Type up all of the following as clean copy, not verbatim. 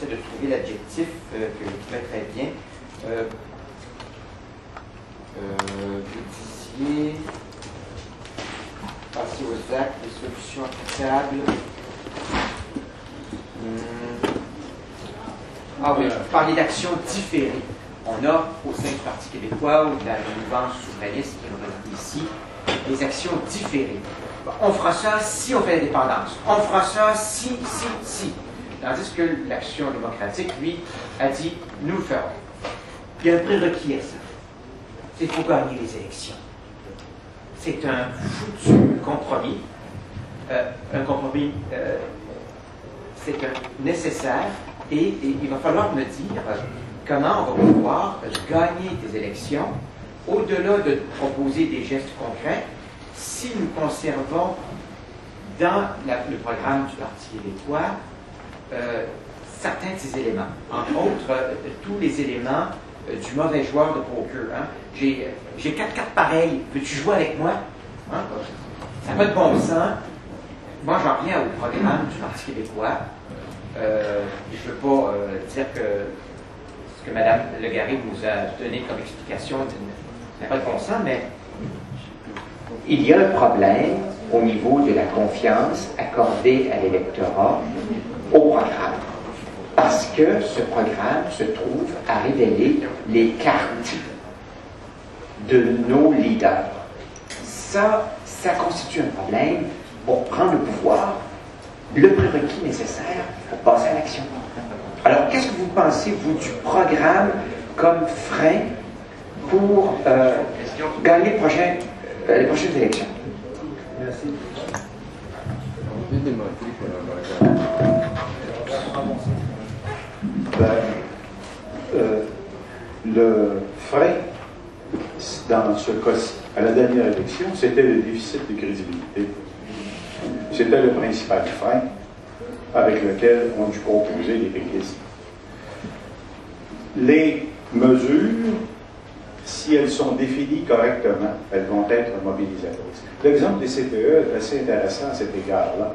j'essaie de trouver l'adjectif qui va très bien. Vous disiez passer aux actes, les solutions applicables. Ah oui, vous parlez d'actions différées. On a, au sein du Parti québécois ou de la mouvance souverainiste qui est représentée ici, des actions différées. Bon, on fera ça si on fait l'indépendance. On fera ça si. Tandis que l'Action démocratique, lui, a dit, nous le ferons. Il y a un prérequis à ça. C'est qu'il faut gagner les élections. C'est un foutu compromis. Un compromis, c'est nécessaire. Et il va falloir me dire comment on va pouvoir gagner des élections au-delà de proposer des gestes concrets si nous conservons dans le programme du Parti québécois certains de ces éléments. Entre autres, tous les éléments du mauvais joueur de poker. Hein. J'ai 4 cartes pareilles. Veux-tu jouer avec moi? Hein? Ça n'a pas de bon sens. Moi, j'en reviens au programme du Parti québécois. Je ne veux pas dire que ce que Mme Legaré nous a donné comme explication n'a pas de bon sens, mais il y a un problème au niveau de la confiance accordée à l'électorat au programme. Parce que ce programme se trouve à révéler les cartes de nos leaders. Ça constitue un problème pour prendre le pouvoir, le prérequis nécessaire pour passer à l'action. Alors, qu'est-ce que vous pensez, vous, du programme comme frein pour gagner les prochaines élections? Merci. Le frein, dans ce cas-ci, à la dernière élection, c'était le déficit de crédibilité. C'était le principal frein avec lequel on a dû composer les péquistes. Les mesures, si elles sont définies correctement, elles vont être mobilisatrices. L'exemple des CPE est assez intéressant à cet égard-là,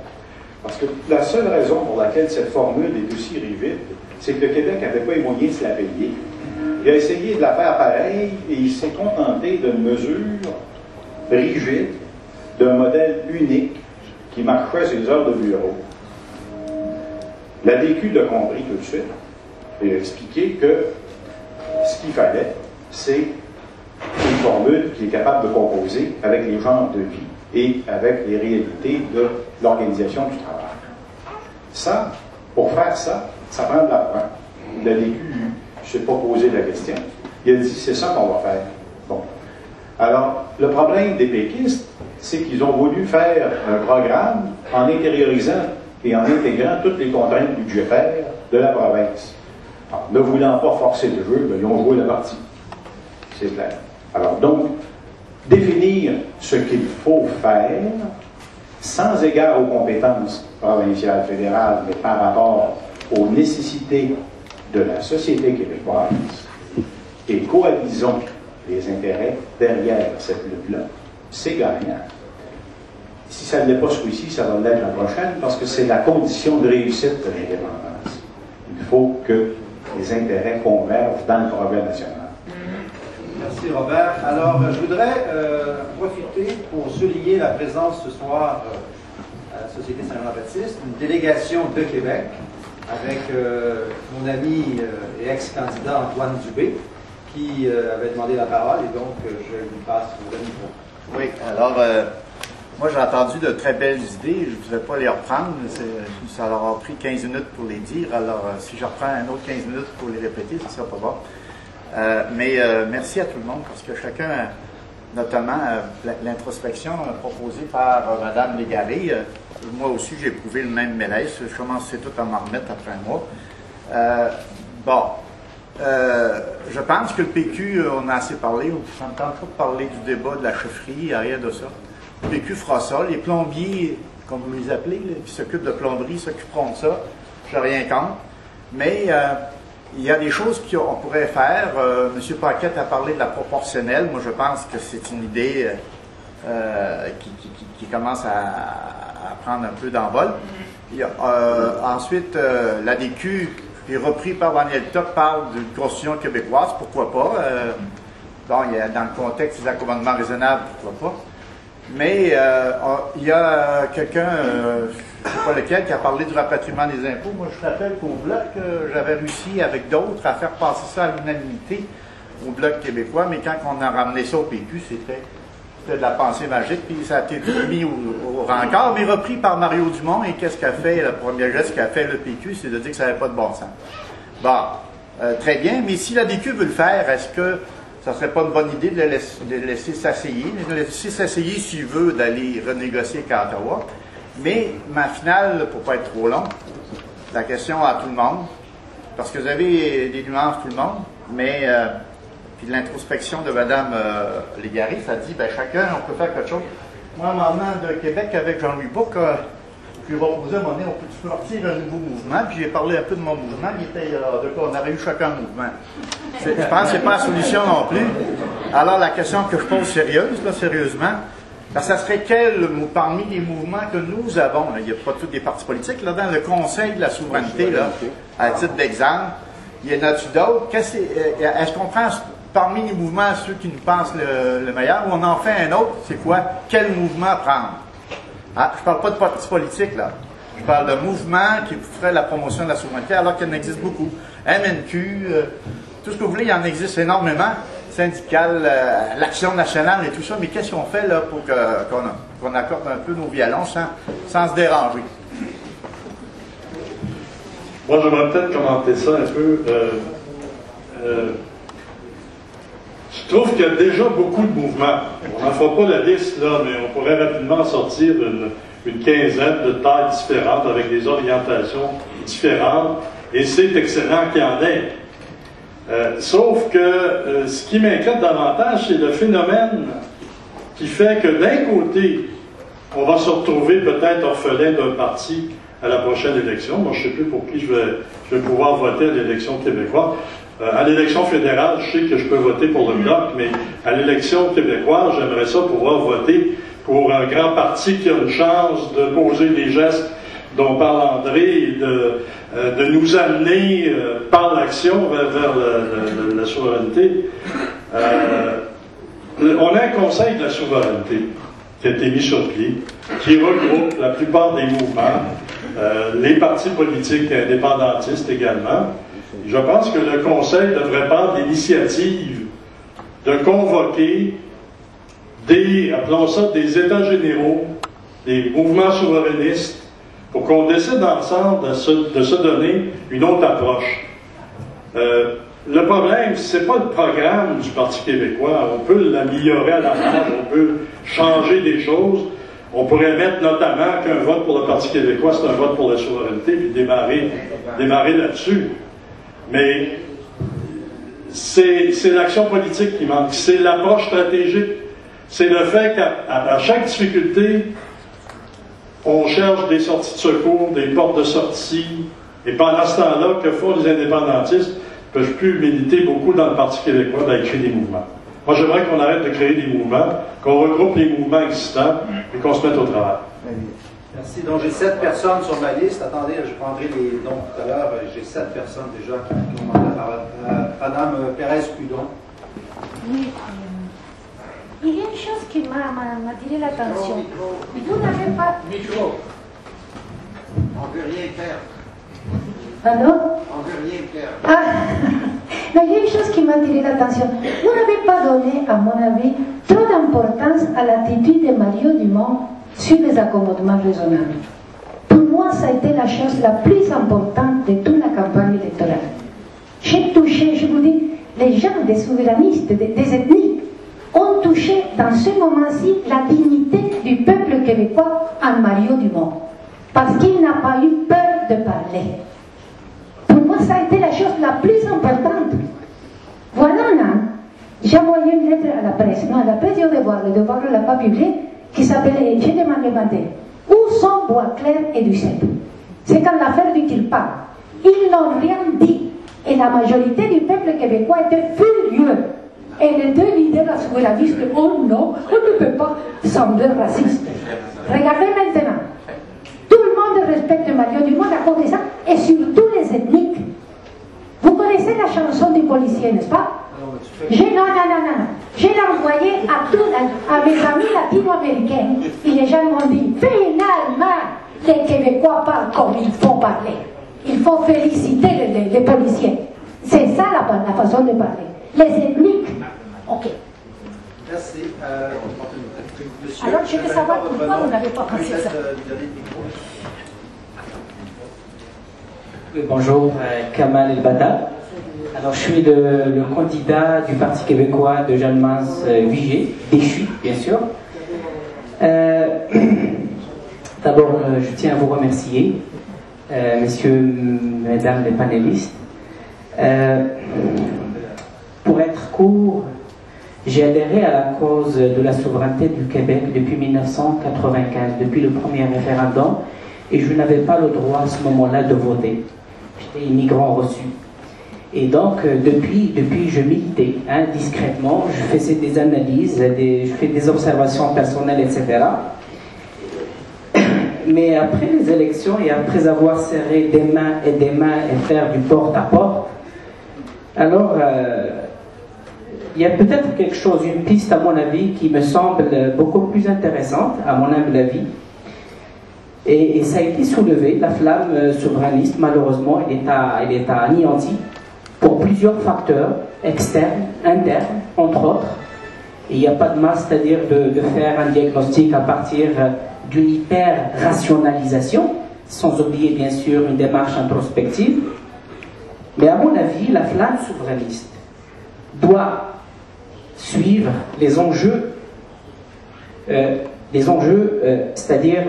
parce que la seule raison pour laquelle cette formule est aussi rigide, c'est que le Québec n'avait pas les moyens de se la payer. Il a essayé de la faire pareil et il s'est contenté d'une mesure rigide, d'un modèle unique qui marchait sur les heures de bureau. La DQ l'a compris tout de suite et a expliqué que ce qu'il fallait, c'est une formule qui est capable de composer avec les genres de vie et avec les réalités de l'organisation du travail. Ça, pour faire ça, ça prend de l'argent. La DQ ne s'est pas posé la question. Il a dit, c'est ça qu'on va faire. Bon. Alors, le problème des péquistes, c'est qu'ils ont voulu faire un programme en intériorisant et en intégrant toutes les contraintes budgétaires de la province. Alors, ne voulant pas forcer le jeu, ben, ils ont joué la partie. C'est clair. Alors, donc, définir ce qu'il faut faire, sans égard aux compétences provinciales, fédérales, mais par rapport aux nécessités de la société québécoise, et coalisons les intérêts derrière cette lutte-là, c'est gagnant. Si ça ne l'est pas celui-ci, ça va l'être la prochaine, parce que c'est la condition de réussite de l'indépendance. Il faut que les intérêts convergent dans le progrès national. Merci Robert. Alors, je voudrais profiter pour souligner la présence ce soir à la Société Saint-Jean-Baptiste, une délégation de Québec avec mon ami et ex-candidat Antoine Dubé, qui avait demandé la parole, et donc je lui passe le micro. Oui, alors, moi j'ai entendu de très belles idées, je ne voudrais pas les reprendre, ça leur a pris 15 minutes pour les dire, alors si je reprends un autre 15 minutes pour les répéter, ce ne sera pas bon. Mais merci à tout le monde, parce que chacun, notamment l'introspection proposée par Mme Légaré, moi aussi j'ai éprouvé le même malaise, je commençais tout à m'en remettre après un mois. Je pense que le PQ, on a assez parlé, on n'entend pas parler du débat de la chefferie, rien de ça. Le PQ fera ça, les plombiers, comme vous les appelez, là, qui s'occupent de plomberie, s'occuperont de ça, je n'ai rien contre. Mais il y a des choses qu'on pourrait faire. M. Paquette a parlé de la proportionnelle. Moi, je pense que c'est une idée qui commence à prendre un peu d'envol. Ensuite, l'ADQ, puis repris par Daniel Toc, parle d'une constitution québécoise, pourquoi pas. Bon, il y a, dans le contexte des accommodements raisonnables, pourquoi pas. Mais il y a quelqu'un, je ne sais pas lequel, qui a parlé du rapatriement des impôts. Moi, je rappelle qu'au Bloc, j'avais réussi avec d'autres à faire passer ça à l'unanimité au Bloc québécois, mais quand on a ramené ça au PQ, c'était de la pensée magique, puis ça a été mis au rencard, mais repris par Mario Dumont. Et qu'est-ce qu'a fait, le premier geste qu'a fait le PQ, c'est de dire que ça n'avait pas de bon sens. Bon, très bien, mais si la DQ veut le faire, est-ce que ça ne serait pas une bonne idée de le laisser s'asseyer, de le laisser s'asseyer s'il veut d'aller renégocier avec Ottawa? Mais ma finale, pour ne pas être trop long, la question à tout le monde, parce que vous avez des nuances tout le monde, mais puis l'introspection de Mme Légaré, ça dit, ben chacun, on peut faire quelque chose. Moi, en venant de Québec avec Jean-Louis Bouc, je lui ai proposé à un moment donné, on peut sortir un nouveau mouvement, puis j'ai parlé un peu de mon mouvement, il était, on aurait eu chacun un mouvement. Je pense que ce n'est pas la solution non plus. Alors, la question que je pose sérieuse, là, sérieusement, ben, ça serait quel, parmi les mouvements que nous avons, là, il n'y a pas tous des partis politiques, là, dans le Conseil de la souveraineté, là, à titre d'exemple, il y en a-tu d'autres? Est-ce qu'on prend parmi les mouvements ceux qui nous pensent le meilleur, ou on en fait un autre? C'est quoi? Quel mouvement prendre? Ah, je ne parle pas de partis politiques, là. Je parle de mouvements qui feraient la promotion de la souveraineté, alors qu'il en existe beaucoup. MNQ, tout ce que vous voulez, il en existe énormément. Syndical, l'Action nationale et tout ça. Mais qu'est-ce qu'on fait là pour qu'on accorde un peu nos violons sans se déranger? Moi, j'aimerais peut-être commenter ça un peu. Je trouve qu'il y a déjà beaucoup de mouvements. On n'en fera pas la liste, là, mais on pourrait rapidement sortir une quinzaine de tailles différentes avec des orientations différentes, et c'est excellent qu'il y en ait. Sauf que ce qui m'inquiète davantage, c'est le phénomène qui fait que d'un côté, on va se retrouver peut-être orphelin d'un parti à la prochaine élection. Moi, je ne sais plus pour qui je vais pouvoir voter à l'élection québécoise. À l'élection fédérale, je sais que je peux voter pour le Bloc, mais à l'élection québécoise, j'aimerais ça pouvoir voter pour un grand parti qui a une chance de poser des gestes dont parle André et de nous amener par l'action vers la souveraineté. On a un conseil de la souveraineté qui a été mis sur pied, qui regroupe la plupart des mouvements, les partis politiques et indépendantistes également. Je pense que le Conseil devrait prendre l'initiative de convoquer appelons ça des États généraux, des mouvements souverainistes, pour qu'on décide ensemble de se donner une autre approche. Le problème, c'est pas le programme du Parti québécois. On peut l'améliorer à la marge, on peut changer des choses. On pourrait mettre notamment qu'un vote pour le Parti québécois, c'est un vote pour la souveraineté, puis démarrer là-dessus. Mais c'est l'action politique qui manque, c'est l'approche stratégique, c'est le fait qu'à chaque difficulté, on cherche des sorties de secours, des portes de sortie, et pendant ce temps-là, que font les indépendantistes? Ils ne peuvent plus militer beaucoup dans le Parti québécois d'aller créer des mouvements. Moi, j'aimerais qu'on arrête de créer des mouvements, qu'on regroupe les mouvements existants et qu'on se mette au travail. Merci. Donc, j'ai 7 personnes sur ma liste. Attendez, je prendrai les noms tout à l'heure. J'ai 7 personnes déjà qui ont demandé la parole. Madame Pérez-Cudon. Oui. Il y a une chose qui m'a attiré l'attention. Vous n'avez pas... Micro. On ne veut rien faire. Pardon? On ne veut rien faire. Ah, mais il y a une chose qui m'a attiré l'attention. Vous n'avez pas donné, à mon avis, trop d'importance à l'attitude de Mario Dumont sur les accommodements raisonnables. Pour moi, ça a été la chose la plus importante de toute la campagne électorale. J'ai touché, je vous dis, les gens des souverainistes, des ethniques, ont touché dans ce moment-ci la dignité du peuple québécois en Mario Dumont. Parce qu'il n'a pas eu peur de parler. Pour moi, ça a été la chose la plus importante. Voilà, j'ai envoyé une lettre à la presse. Non, à la presse, le devoir ne l'a pas publié, qui s'appelait, j'ai demandé, où sont Boisclair et Duceppe? C'est quand l'affaire du qu'il parle. Ils n'ont rien dit. Et la majorité du peuple québécois était furieux. Et les deux leaders souverainistes, oh non, on ne peut pas sembler raciste. Regardez maintenant. Tout le monde respecte Mario Dumont à cause de ça, et surtout les ethniques. la chanson du policier, n'est-ce pas? Non. Je l'ai envoyé à mes amis latino-américains. Et les gens m'ont dit, finalement, les Québécois parlent comme il faut parler. Il faut féliciter les policiers. C'est ça la façon de parler. Les ethniques. Ok. Merci. Monsieur, alors, je veux savoir pourquoi vous n'avez pas passé ça. Oui, bonjour, Kamal El-Bada. Alors, je suis le candidat du Parti québécois de Jeanne-Mance Vigée, déchu, bien sûr. D'abord, je tiens à vous remercier, messieurs, mesdames les panélistes. Pour être court, j'ai adhéré à la cause de la souveraineté du Québec depuis 1995, depuis le premier référendum, et je n'avais pas le droit à ce moment-là de voter. J'étais immigrant reçu. Et donc, depuis je militais discrètement, je faisais des analyses, je fais des observations personnelles, etc. Mais après les élections et après avoir serré des mains et faire du porte-à-porte, alors il y a peut-être quelque chose, une piste à mon avis qui me semble beaucoup plus intéressante, à mon humble avis. Et ça a été soulevé, la flamme souverainiste, malheureusement, elle est anéantie pour plusieurs facteurs externes, internes, entre autres. Et il n'y a pas de mal, c'est-à-dire de faire un diagnostic à partir d'une hyper-rationalisation, sans oublier bien sûr une démarche introspective. Mais à mon avis, la flamme souverainiste doit suivre les enjeux, c'est-à-dire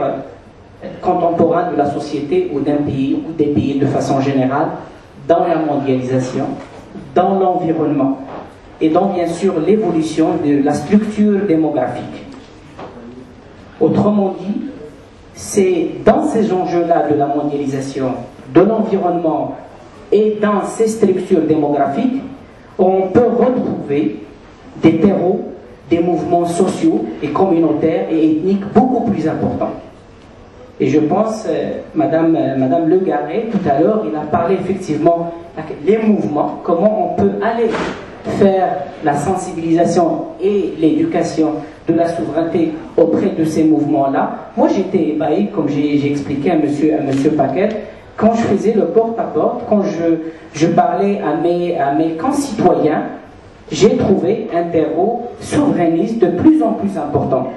contemporains de la société ou d'un pays ou des pays de façon générale, dans la mondialisation, dans l'environnement et dans bien sûr l'évolution de la structure démographique. Autrement dit, c'est dans ces enjeux-là de la mondialisation, de l'environnement et dans ces structures démographiques, on peut retrouver des terreaux, des mouvements sociaux et communautaires et ethniques beaucoup plus importants. Et je pense, Madame Le Garret, tout à l'heure, il a parlé effectivement des mouvements, comment on peut aller faire la sensibilisation et l'éducation de la souveraineté auprès de ces mouvements-là. Moi, j'étais ébahi, comme j'ai expliqué à Monsieur Paquet, quand je faisais le porte-à-porte, quand je parlais à mes concitoyens, j'ai trouvé un terreau souverainiste de plus en plus important.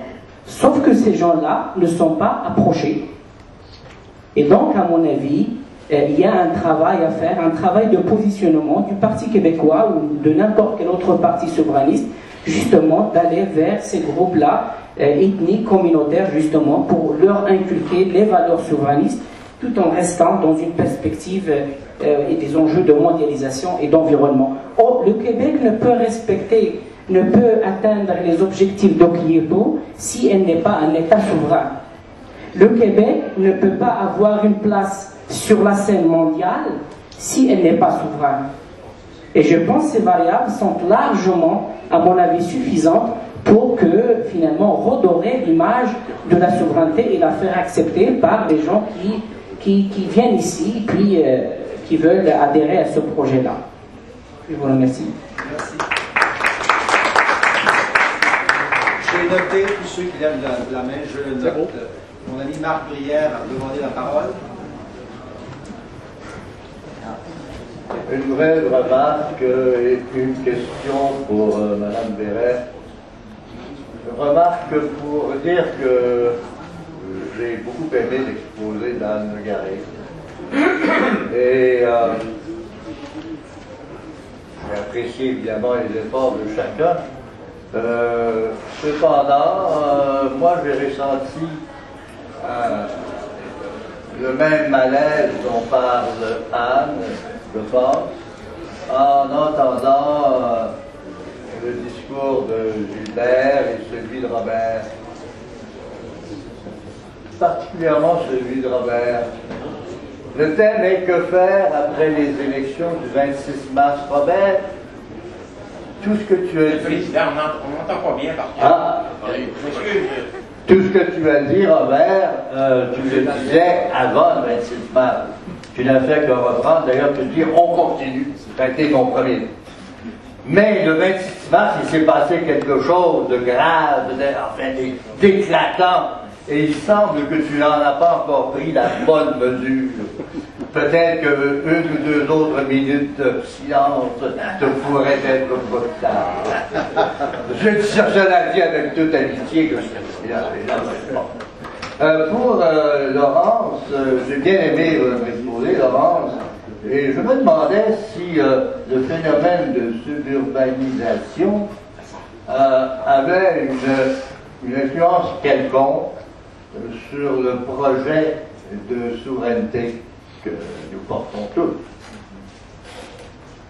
Sauf que ces gens-là ne sont pas approchés. Et donc, à mon avis, il y a un travail à faire, un travail de positionnement du Parti québécois ou de n'importe quel autre parti souverainiste, justement, d'aller vers ces groupes-là, ethniques, communautaires, justement, pour leur inculquer les valeurs souverainistes, tout en restant dans une perspective et des enjeux de mondialisation et d'environnement. Or, le Québec ne peut atteindre les objectifs de Kyoto si elle n'est pas un État souverain. Le Québec ne peut pas avoir une place sur la scène mondiale si elle n'est pas souveraine. Et je pense que ces variables sont largement, à mon avis, suffisantes pour que, finalement, redorer l'image de la souveraineté et la faire accepter par les gens qui viennent ici, puis qui veulent adhérer à ce projet-là. Je vous remercie. Merci. J'ai noté tous ceux qui lèvent la main, je le note. Mon ami Marc Brière a demandé la parole. Une brève remarque et une question pour Madame Verret. Remarque pour dire que j'ai beaucoup aimé l'exposé d'Anne Le Garret. Et j'ai apprécié évidemment les efforts de chacun. Cependant, moi j'ai ressenti le même malaise dont parle Anne, je pense, en entendant le discours de Gilbert et celui de Robert. Particulièrement celui de Robert. Le thème est que faire après les élections du 26 mars. Robert, tout ce que tu as dit... Président, on n'entend pas bien par contre. Ah, tout ce que tu as dit, Robert, tu le disais avant le 26 mars. une affaire que reprendre. D'ailleurs, je dis, on continue. Ça a été mon premier. Mais le 26 mars, il s'est passé quelque chose de grave, enfin d'éclatant. Et il semble que tu n'en as pas encore pris la bonne mesure. Peut-être qu'une ou deux autres minutes de silence te pourraient être brutales. Je dis cela dit avec toute amitié que pour Laurence, j'ai bien aimé m'exposer, Laurence, et je me demandais si le phénomène de suburbanisation avait une influence quelconque sur le projet de souveraineté que nous portons tous.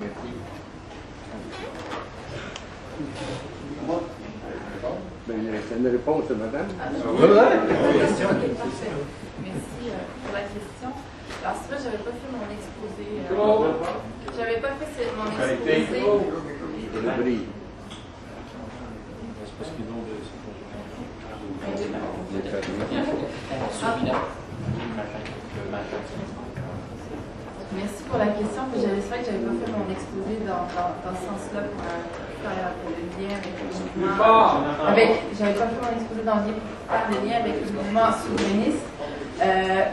Merci. C'est une réponse, madame. Merci pour la question. Alors, c'est vrai, j'avais pas fait mon exposé. J'avais pas fait mon exposé. Merci pour la question. C'est vrai que j'avais pas fait mon exposé dans ce sens-là pour faire le lien avec le mouvement. J'avais pas fait mon exposé dans le lien avec le mouvement souverainiste.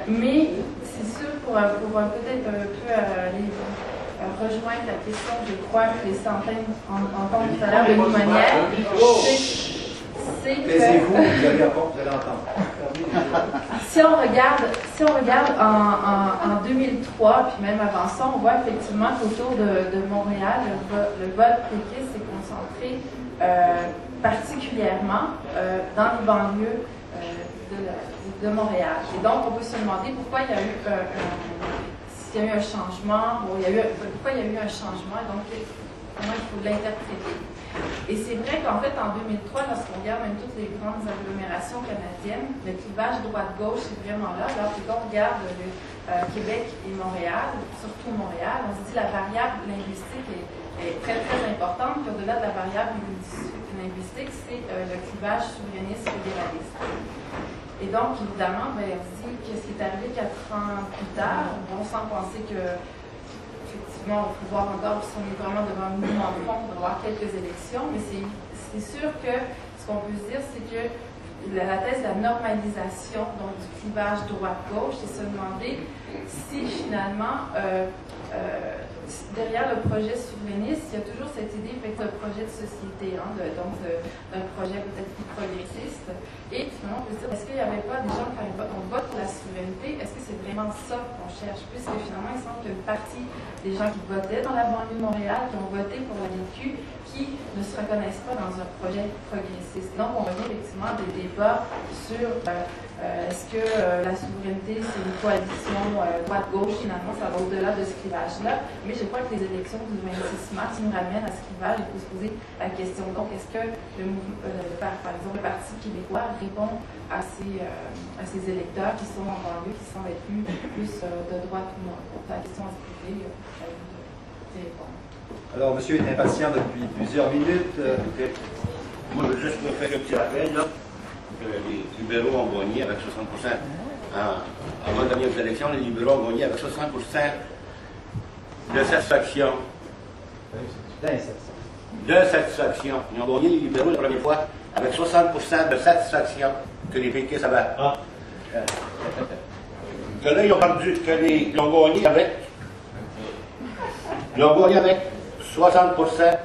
Mais c'est sûr, pour peut-être un peu rejoindre la question, je crois que les centaines entendent tout à l'heure de Mounière, c'est que... Laissez-vous, vous allez entendre. Si on regarde en 2003, puis même avant ça, on voit effectivement qu'autour de Montréal, le vote péquiste s'est concentré particulièrement dans les banlieues de Montréal. Et donc, on peut se demander pourquoi il y a eu un changement, pourquoi il y a eu un changement, et donc comment il faut l'interpréter. Et c'est vrai qu'en fait, en 2003, lorsqu'on regarde même toutes les grandes agglomérations canadiennes, le clivage droite-gauche est vraiment là. Alors que quand on regarde Québec et Montréal, surtout Montréal, on se dit que la variable linguistique est très, très importante. Puis au-delà de la variable linguistique, c'est le clivage souverainiste-fédéraliste. Et donc, évidemment, on se dit que ce qui est arrivé 4 ans plus tard, on sent penser que effectivement, on peut voir encore si on est vraiment devant un mouvement de fond, on va avoir quelques élections, mais c'est sûr que ce qu'on peut se dire, c'est que la thèse de la normalisation donc du clivage droite-gauche, c'est se demander si finalement, derrière le projet souverainiste, il y a toujours cette idée de projet de société, donc d'un projet peut-être plus progressiste. Et finalement, on peut se dire, est-ce qu'il n'y avait pas des gens, quand on vote pour la souveraineté, est-ce que c'est vraiment ça qu'on cherche? Puisque finalement, il semble qu'une partie des gens qui votaient dans la banlieue de Montréal, qui ont voté pour la VQ, qui ne se reconnaissent pas dans un projet progressiste. Donc, on revient effectivement à des débats sur est-ce que la souveraineté, c'est une coalition droite-gauche, finalement, ça va au-delà de ce clivage-là. Mais je crois que les élections du 26 mars nous ramènent à ce clivage. Il faut se poser la question. Donc, est-ce que, par exemple, le Parti québécois répond à ces électeurs qui sont en banlieue, qui semblent être plus de droite ou non? Donc, la question à se poser, à vous de répondre. Alors, monsieur est impatient depuis plusieurs minutes. Moi, je veux juste faire un petit rappel, là, que les libéraux ont gagné avec 60%. Avant les dernières élections, les libéraux ont gagné avec 60% de satisfaction. De satisfaction. Ils ont gagné les libéraux la première fois avec 60% de satisfaction que les péquistes avaient. Que là, ils ont perdu, ils ont gagné avec. Ils ont gagné avec 60%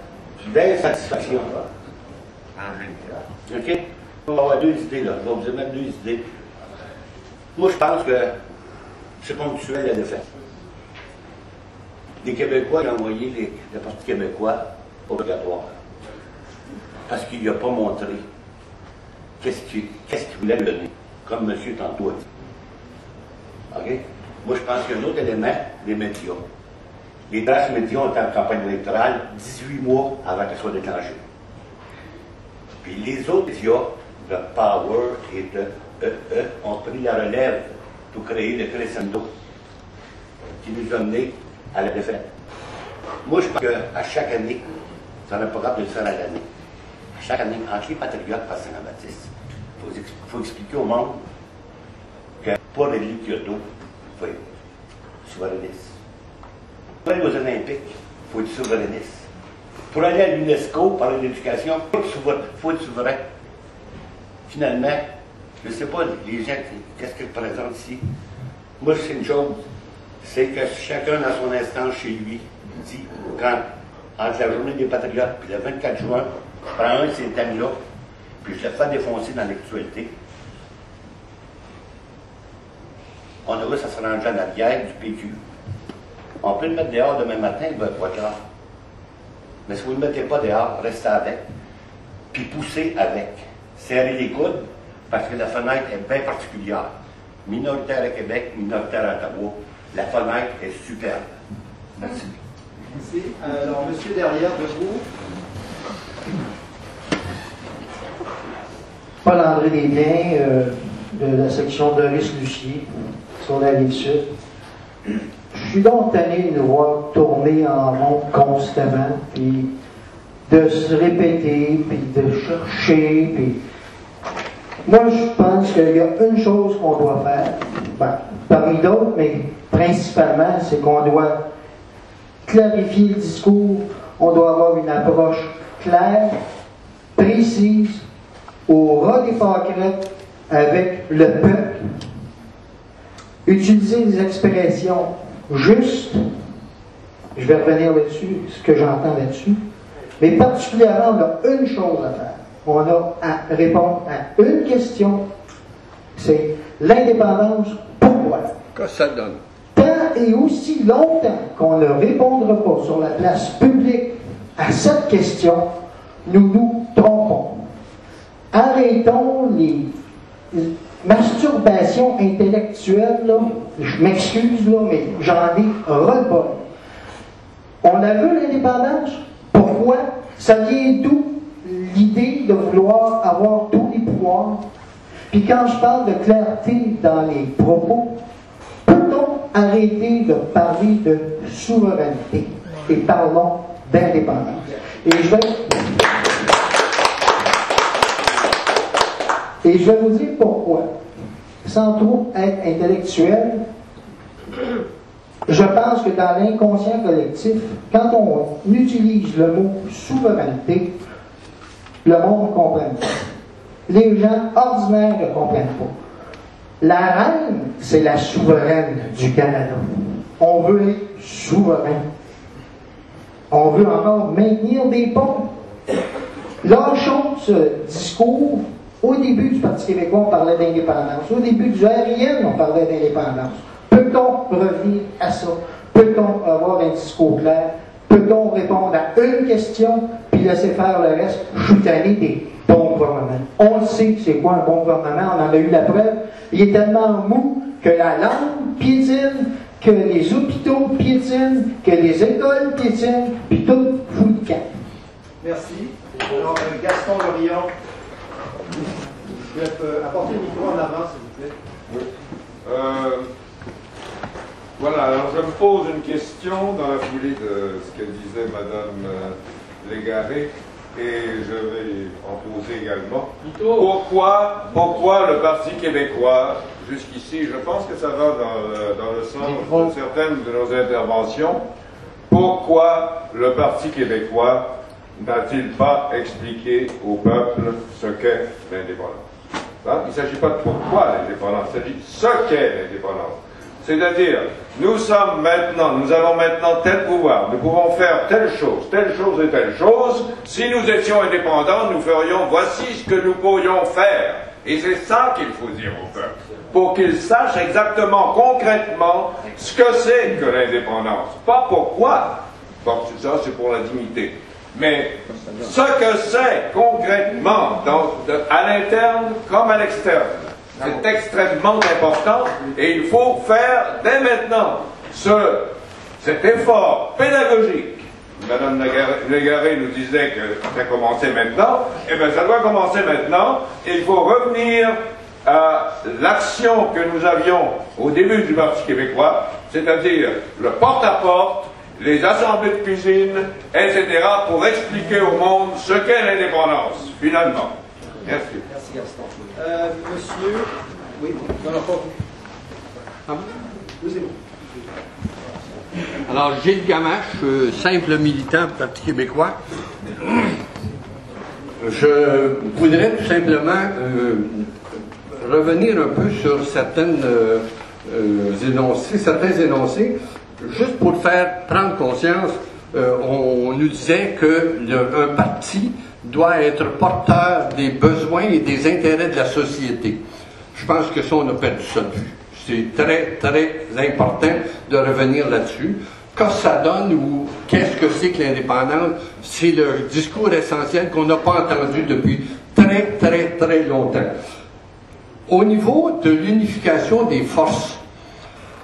d'insatisfaction. OK? On va avoir deux idées, là. Je vais vous émettre deux idées. Moi, je pense que c'est ponctuel la défaite. Les Québécois ont envoyé le Parti québécois obligatoire. Parce qu'il n'a pas montré qu'est-ce qu'il voulait donner, comme M. tantôt a dit. OK? Moi, je pense qu'il y a un autre élément, les médias. Les places médias ont été en campagne électorale 18 mois avant qu'elle soit déclenchée. Puis les autres médias de Power et de EE ont pris la relève pour créer le crescendo qui nous a menés à la défaite. Moi, je pense qu'à chaque année, ça n'est pas grave de le faire à l'année. À chaque année, entre les patriotes par Saint-Jean-Baptiste, il faut expliquer au monde que pour les Kyoto, souverainiste. Pour aller aux Olympiques, il faut être souverainiste. Pour aller à l'UNESCO, parler d'éducation, il faut être souverain. Finalement, je ne sais pas, les gens, qu'est-ce qu'ils représentent ici? Moi, je sais une chose, c'est que chacun dans son instance chez lui dit, quand, entre la journée des Patriotes et le 24 juin, je prends un de ces thèmes-là, puis je le fais défoncer dans l'actualité. On a vu, ça se rangeait en arrière du PQ. On peut le mettre dehors demain matin, il va être pas grave. Mais si vous ne le mettez pas dehors, restez avec. Puis poussez avec. Serrez les coudes, parce que la fenêtre est bien particulière. Minoritaire à Québec, minoritaire à Ottawa. La fenêtre est superbe. Merci. Merci. Alors, monsieur derrière, debout. Paul-André Desbiens, de la section de Doris-Lucier, sur la Rive-Sud. Je suis donc tanné de nous voir tourner en rond constamment, puis de se répéter, puis de chercher, puis... Moi, je pense qu'il y a une chose qu'on doit faire, parmi d'autres, mais principalement, c'est qu'on doit clarifier le discours, on doit avoir une approche claire, précise, au ras des pâquerettes avec le peuple, utiliser des expressions justes, je vais revenir là-dessus, ce que j'entends là-dessus, mais particulièrement, on a une chose à faire. On a à répondre à une question, c'est l'indépendance, pourquoi? Qu'est-ce que ça donne? Tant et aussi longtemps qu'on ne répondra pas sur la place publique à cette question, nous nous trompons. Arrêtons les masturbations intellectuelles, là. Je m'excuse, là, mais j'en ai ras-le-bol. On a vu l'indépendance. Pourquoi? Ça vient d'où l'idée de vouloir avoir tous les pouvoirs? Puis quand je parle de clarté dans les propos, peut-on arrêter de parler de souveraineté et parlons d'indépendance? Et je vais vous dire pourquoi. Sans trop être intellectuel, je pense que dans l'inconscient collectif, quand on utilise le mot souveraineté, le monde ne comprend pas. Les gens ordinaires ne comprennent pas. La reine, c'est la souveraine du Canada. On veut être souverain. On veut encore maintenir des ponts. Lâchons ce discours. Au début du Parti québécois, on parlait d'indépendance. Au début du RIN, on parlait d'indépendance. Peut-on revenir à ça? Peut-on avoir un discours clair? Peut-on répondre à une question puis laisser faire le reste? Je suis tanné des bons gouvernements. On le sait, c'est quoi un bon gouvernement? On en a eu la preuve. Il est tellement mou que la langue piétine, que les hôpitaux piétinent, que les écoles piétinent, puis tout fout le camp. Merci. Alors, Gaston Lorillon, je vais apporter le micro en avant, s'il vous plaît. Oui. Voilà, alors je me pose une question dans la foulée de ce que disait Mme Légaré, et je vais en poser également. Pourquoi le Parti québécois, jusqu'ici, je pense que ça va dans le sens de certaines de nos interventions, pourquoi le Parti québécois n'a-t-il pas expliqué au peuple ce qu'est l'indépendance? Hein? Il ne s'agit pas de pourquoi l'indépendance, il s'agit de ce qu'est l'indépendance. C'est-à-dire, nous avons maintenant tel pouvoir, nous pouvons faire telle chose et telle chose. Si nous étions indépendants, nous ferions voici ce que nous pourrions faire. Et c'est ça qu'il faut dire au peuple, pour qu'il sache exactement, concrètement, ce que c'est que l'indépendance. Pas pourquoi, bon, ça c'est pour la dignité, mais ce que c'est concrètement, à l'interne comme à l'externe. C'est extrêmement important et il faut faire dès maintenant cet effort pédagogique. Madame Légaré nous disait que ça commençait maintenant. Eh bien, ça doit commencer maintenant et il faut revenir à l'action que nous avions au début du Parti québécois, c'est-à-dire le porte-à-porte, les assemblées de cuisine, etc., pour expliquer au monde ce qu'est l'indépendance, finalement. Merci. Merci Gaston. Monsieur, oui, non, pas vous. Ah, oui, c'est bon. Alors, Gilles Gamache, simple militant du Parti québécois. Je voudrais tout simplement revenir un peu sur certains énoncés, juste pour faire prendre conscience. On nous disait qu'un parti doit être porteur des besoins et des intérêts de la société. Je pense que ça, on a perdu ça de vue. C'est très, très important de revenir là-dessus. Qu'est-ce que ça donne ou qu'est-ce que c'est que l'indépendance? C'est le discours essentiel qu'on n'a pas entendu depuis très, très, très longtemps. Au niveau de l'unification des forces,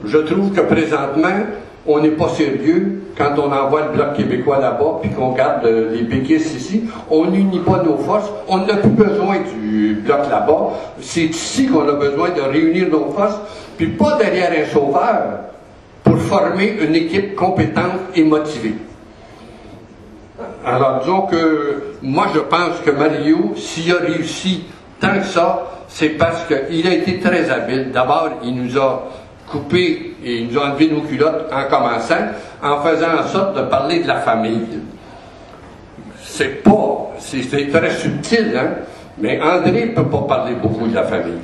je trouve que présentement, on n'est pas sérieux quand on envoie le Bloc québécois là-bas puis qu'on garde les péquistes ici. On n'unit pas nos forces. On n'a plus besoin du Bloc là-bas. C'est ici qu'on a besoin de réunir nos forces, puis pas derrière un sauveur, pour former une équipe compétente et motivée. Alors, disons que moi, je pense que Mario, s'il a réussi tant que ça, c'est parce qu'il a été très habile. D'abord, il nous a coupé et il nous a enlevé nos culottes en commençant, en faisant en sorte de parler de la famille. C'est très subtil, hein? Mais André ne peut pas parler beaucoup de la famille.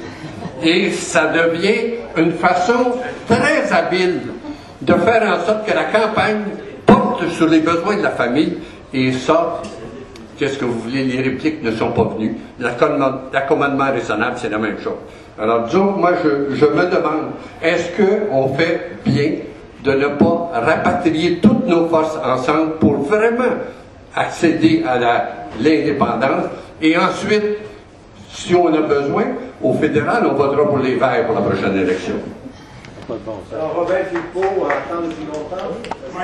Et ça devient une façon très habile de faire en sorte que la campagne porte sur les besoins de la famille. Et ça, qu'est-ce que vous voulez, les répliques ne sont pas venues. L'accommodement raisonnable, c'est la même chose. Alors, disons, moi, je me demande, est-ce qu'on fait bien de ne pas rapatrier toutes nos forces ensemble pour vraiment accéder à l'indépendance? Et ensuite, si on a besoin, au fédéral, on votera pour les Verts pour la prochaine élection. Alors, Robert Philpot, attendre depuis longtemps. Oui.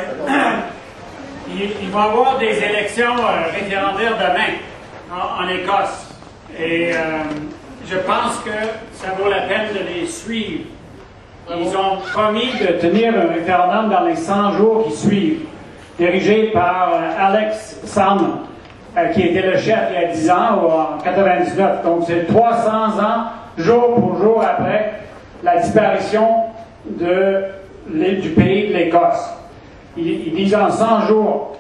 Il va y avoir des élections référendaires demain en Écosse. Et je pense que ça vaut la peine de les suivre. Ils ont promis de tenir un référendum dans les 100 jours qui suivent, dirigé par Alex Salmon, qui était le chef il y a 10 ans, ou en 99. Donc c'est 300 ans, jour pour jour après la disparition du pays de l'Écosse. Ils disent en 100 jours.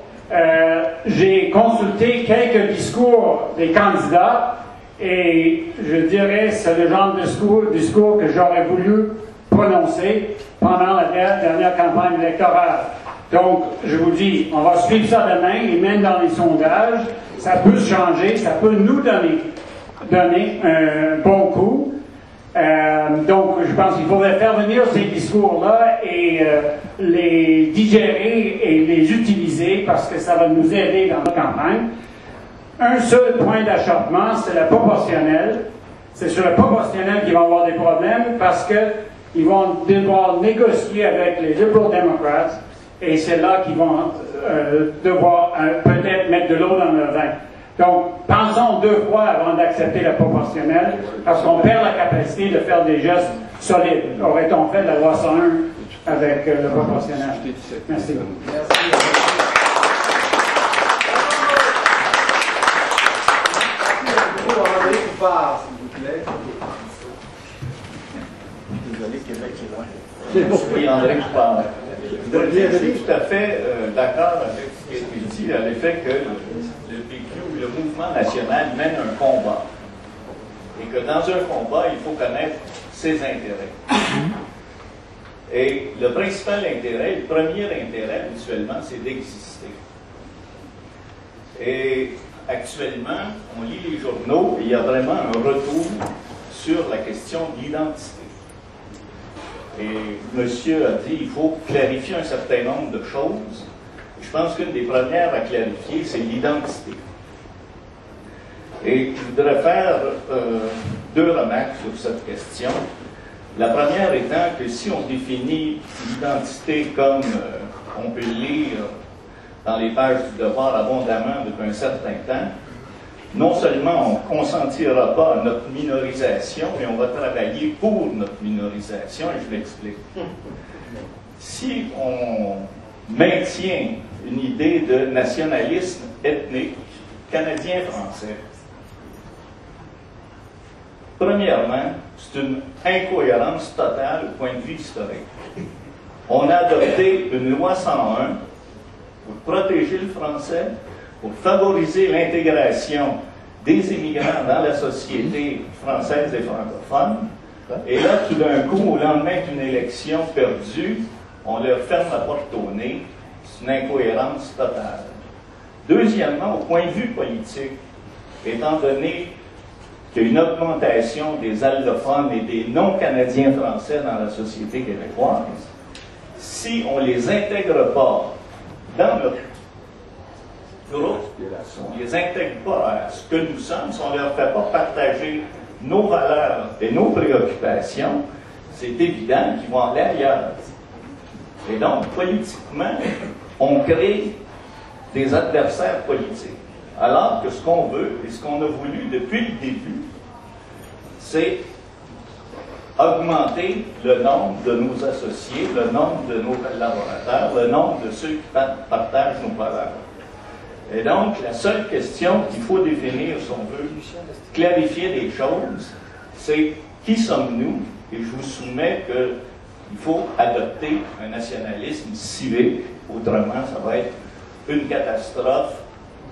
J'ai consulté quelques discours des candidats et je dirais c'est le genre de discours que j'aurais voulu prononcer pendant la dernière campagne électorale. Donc, je vous dis, on va suivre ça demain et même dans les sondages, ça peut changer, ça peut nous donner un bon coup. Donc, je pense qu'il faudrait faire venir ces discours-là et les digérer et les utiliser parce que ça va nous aider dans la campagne. Un seul point d'achoppement, c'est la proportionnelle. C'est sur la proportionnelle qu'ils vont avoir des problèmes parce qu'ils vont devoir négocier avec les Liberal Democrats et c'est là qu'ils vont devoir peut-être mettre de l'eau dans leur vin. Donc, pensons 2 fois avant d'accepter la proportionnelle, parce qu'on perd la capacité de faire des gestes solides. Aurait-on fait la loi 101 avec le proportionnel? Merci. André Coupard, s'il vous plaît. Désolé, Québec est loin. Oui, André Coupard. Je suis tout à fait d'accord avec ce qui a été dit à l'effet que le PQ, le mouvement national, mène un combat. Et que dans un combat, il faut connaître ses intérêts. Et le principal intérêt, le premier intérêt, habituellement, c'est d'exister. Et actuellement, on lit les journaux et il y a vraiment un retour sur la question de l'identité. Et monsieur a dit qu'il faut clarifier un certain nombre de choses. Je pense qu'une des premières à clarifier, c'est l'identité. Et je voudrais faire 2 remarques sur cette question. La première étant que si on définit l'identité comme on peut le lire dans les pages du Devoir abondamment depuis un certain temps, non seulement on ne consentira pas à notre minorisation, mais on va travailler pour notre minorisation, et je l'explique. Si on maintient une idée de nationalisme ethnique canadien-français, premièrement, c'est une incohérence totale au point de vue historique. On a adopté une loi 101 pour protéger le français, pour favoriser l'intégration des immigrants dans la société française et francophone. Et là, tout d'un coup, au lendemain d'une élection perdue, on leur ferme la porte au nez. C'est une incohérence totale. Deuxièmement, au point de vue politique, étant donné qu'il y a une augmentation des allophones et des non-canadiens français dans la société québécoise, si on ne les intègre pas dans notre groupe, si on ne les intègre pas à ce que nous sommes, si on ne leur fait pas partager nos valeurs et nos préoccupations, c'est évident qu'ils vont aller ailleurs. Et donc, politiquement, on crée des adversaires politiques. Alors que ce qu'on veut, et ce qu'on a voulu depuis le début, c'est augmenter le nombre de nos associés, le nombre de nos collaborateurs, le nombre de ceux qui partagent nos valeurs. Et donc, la seule question qu'il faut définir, si on veut clarifier les choses, c'est qui sommes-nous? Et je vous soumets qu'il faut adopter un nationalisme civique, autrement ça va être une catastrophe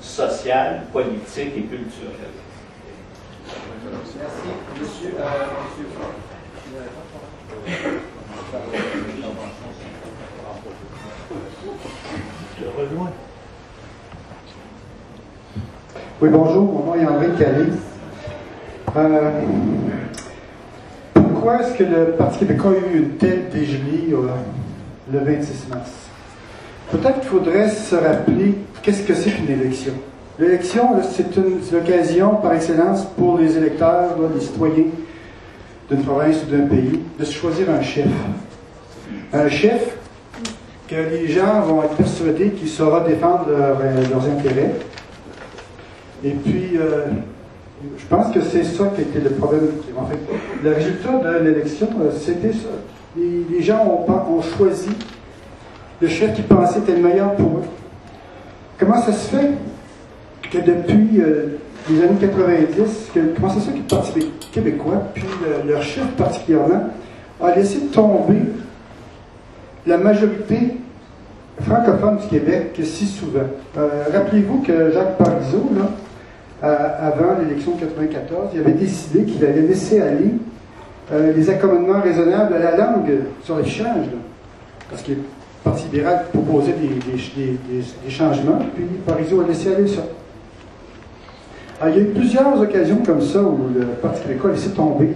sociale, politique et culturelle. Merci. Monsieur. Oui, bonjour, mon nom est André Calais. Pourquoi est-ce que le Parti québécois a eu une telle dégelée le 26 mars? Peut-être qu'il faudrait se rappeler qu'est-ce que c'est qu'une élection. L'élection, c'est l'occasion par excellence pour les électeurs, les citoyens d'une province ou d'un pays, de se choisir un chef. Un chef que les gens vont être persuadés qu'il saura défendre leurs intérêts. Et puis, je pense que c'est ça qui a été le problème. En fait, le résultat de l'élection, c'était ça. Les gens ont choisi le chef qui pensait être le meilleur pour eux. Comment ça se fait que depuis les années 90, comment ça se fait que le Parti québécois, puis leur chef particulièrement, a laissé tomber la majorité francophone du Québec si souvent? Rappelez-vous que Jacques Parizeau, avant l'élection de 1994, il avait décidé qu'il allait laisser aller les accommodements raisonnables à la langue sur l'affichage, parce que le Parti libéral proposait des changements, puis Parizeau a laissé aller ça. Alors, il y a eu plusieurs occasions comme ça où le Parti québécois a laissé tomber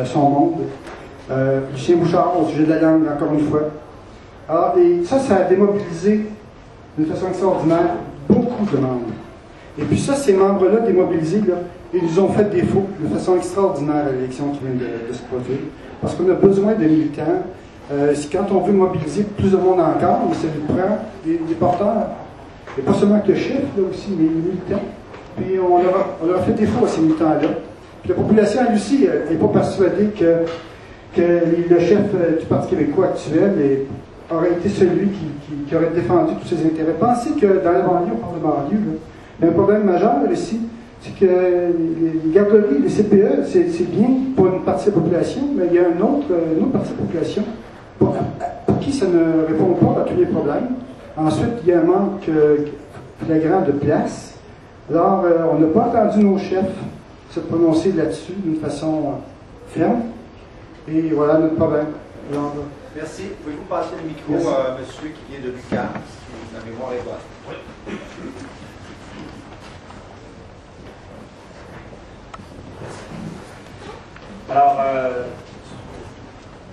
son monde. Lucien Bouchard au sujet de la langue, encore une fois. Alors, et ça a démobilisé d'une façon extraordinaire beaucoup de membres. Et puis ça, ces membres-là démobilisés, ils nous ont fait défaut de façon extraordinaire à l'élection qui vient de se produire. Parce qu'on a besoin de militants. Quand on veut mobiliser plus de monde encore, ça nous prend des porteurs. Et pas seulement que le chef, là aussi, mais les militants. Puis on leur a fait défaut à ces militants-là. Puis la population, elle aussi, n'est pas persuadée que le chef du Parti québécois actuel aurait été celui qui aurait défendu tous ses intérêts. Pensez que dans la banlieue, on parle de banlieue, il y a un problème majeur ici, c'est que les garderies, les CPE, c'est bien pour une partie de la population, mais il y a une autre partie de la population pour qui ça ne répond pas à tous les problèmes. Ensuite, il y a un manque flagrant de place. Alors, on n'a pas entendu nos chefs se prononcer là-dessus d'une façon ferme. Et voilà notre problème. Alors, merci. Pouvez-vous passer le micro à monsieur qui vient de l'UQAM, si la mémoire est bonne? Oui. Alors,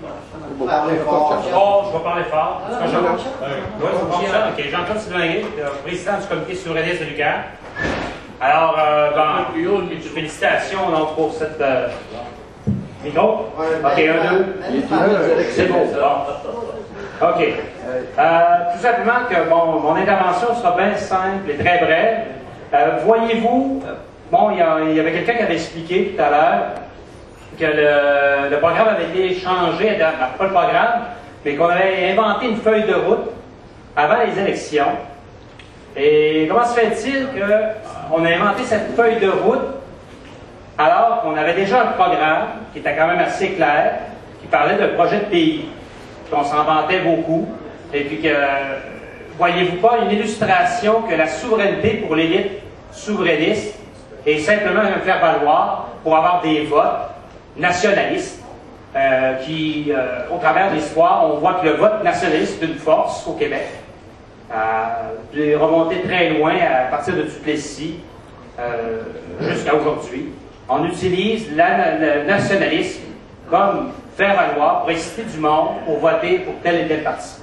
je vais parler fort. Jean-Claude Sylvain, président du comité souverainiste de l'UQAM. Alors, félicitations donc, pour cette... Micro? OK, 1, 2. C'est bon. OK. Tout simplement que mon intervention sera bien simple et très brève. Voyez-vous, il y avait quelqu'un qui avait expliqué tout à l'heure que le programme avait été changé, pas le programme, mais qu'on avait inventé une feuille de route avant les élections. Et comment se fait-il qu'on a inventé cette feuille de route alors qu'on avait déjà un programme qui était quand même assez clair, qui parlait d'un projet de pays? qu'on s'en vantait beaucoup, et puis que, voyez-vous pas une illustration que la souveraineté pour l'élite souverainiste est simplement un faire-valoir pour avoir des votes nationalistes qui, au travers de l'histoire, on voit que le vote nationaliste est une force au Québec. J'ai remonté très loin à partir de Duplessis jusqu'à aujourd'hui. On utilise le nationalisme comme faire-valoir pour inciter du monde pour voter pour tel et tel parti.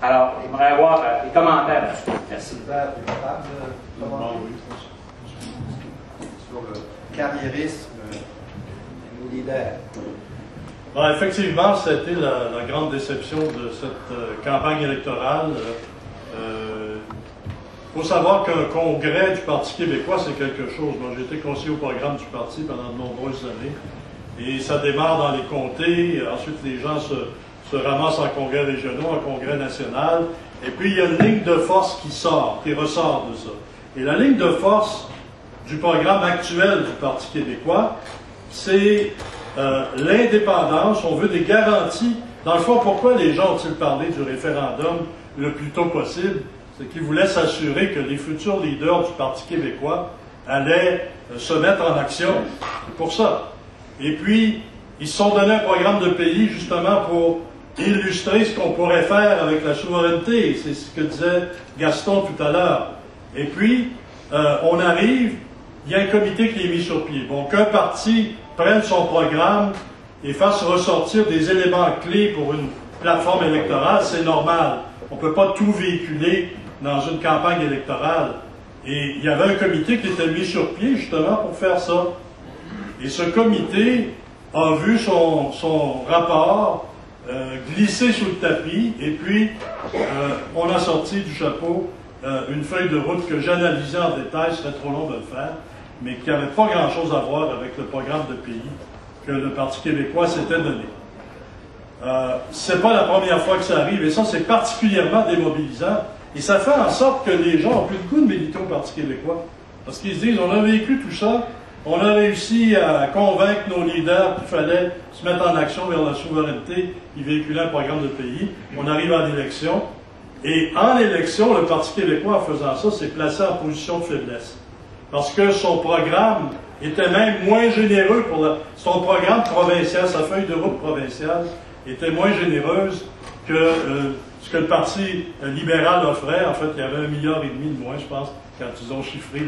Alors, j'aimerais avoir des commentaires là-dessus. Merci. Sur le carriérisme des leaders. Bon, effectivement, c'était la grande déception de cette campagne électorale. Il faut savoir qu'un congrès du Parti québécois, c'est quelque chose. Moi, j'ai été conseiller au programme du parti pendant de nombreuses années. Et ça démarre dans les comtés. Ensuite, les gens se ramassent en congrès régionaux, en congrès national. Et puis, il y a une ligne de force qui ressort de ça. Et la ligne de force du programme actuel du Parti québécois, c'est l'indépendance. On veut des garanties. Dans le fond, pourquoi les gens ont-ils parlé du référendum le plus tôt possible? C'est qu'ils voulaient s'assurer que les futurs leaders du Parti québécois allaient se mettre en action. C'est pour ça. Et puis, ils se sont donné un programme de pays justement pour illustrer ce qu'on pourrait faire avec la souveraineté. C'est ce que disait Gaston tout à l'heure. Et puis, on arrive, il y a un comité qui est mis sur pied. Bon, qu'un parti prenne son programme et fasse ressortir des éléments clés pour une plateforme électorale, c'est normal. On ne peut pas tout véhiculer dans une campagne électorale. Et il y avait un comité qui était mis sur pied justement pour faire ça. Et ce comité a vu son rapport glisser sous le tapis, et puis on a sorti du chapeau une feuille de route que j'analysais en détail, ce serait trop long de le faire, mais qui n'avait pas grand-chose à voir avec le programme de pays que le Parti québécois s'était donné. C'est pas la première fois que ça arrive, et ça, c'est particulièrement démobilisant. Et ça fait en sorte que les gens n'ont plus de goût de militer au Parti québécois. Parce qu'ils se disent, on a vécu tout ça, on a réussi à convaincre nos leaders qu'il fallait se mettre en action vers la souveraineté, ils véhiculaient un programme de pays, on arrive à l'élection, et en élection, le Parti québécois, en faisant ça, s'est placé en position de faiblesse. Parce que son programme était même moins généreux son programme provincial, sa feuille de route provinciale, était moins généreuse que ce que le Parti libéral offrait. En fait, il y avait 1,5 milliard de moins, je pense, quand ils ont chiffré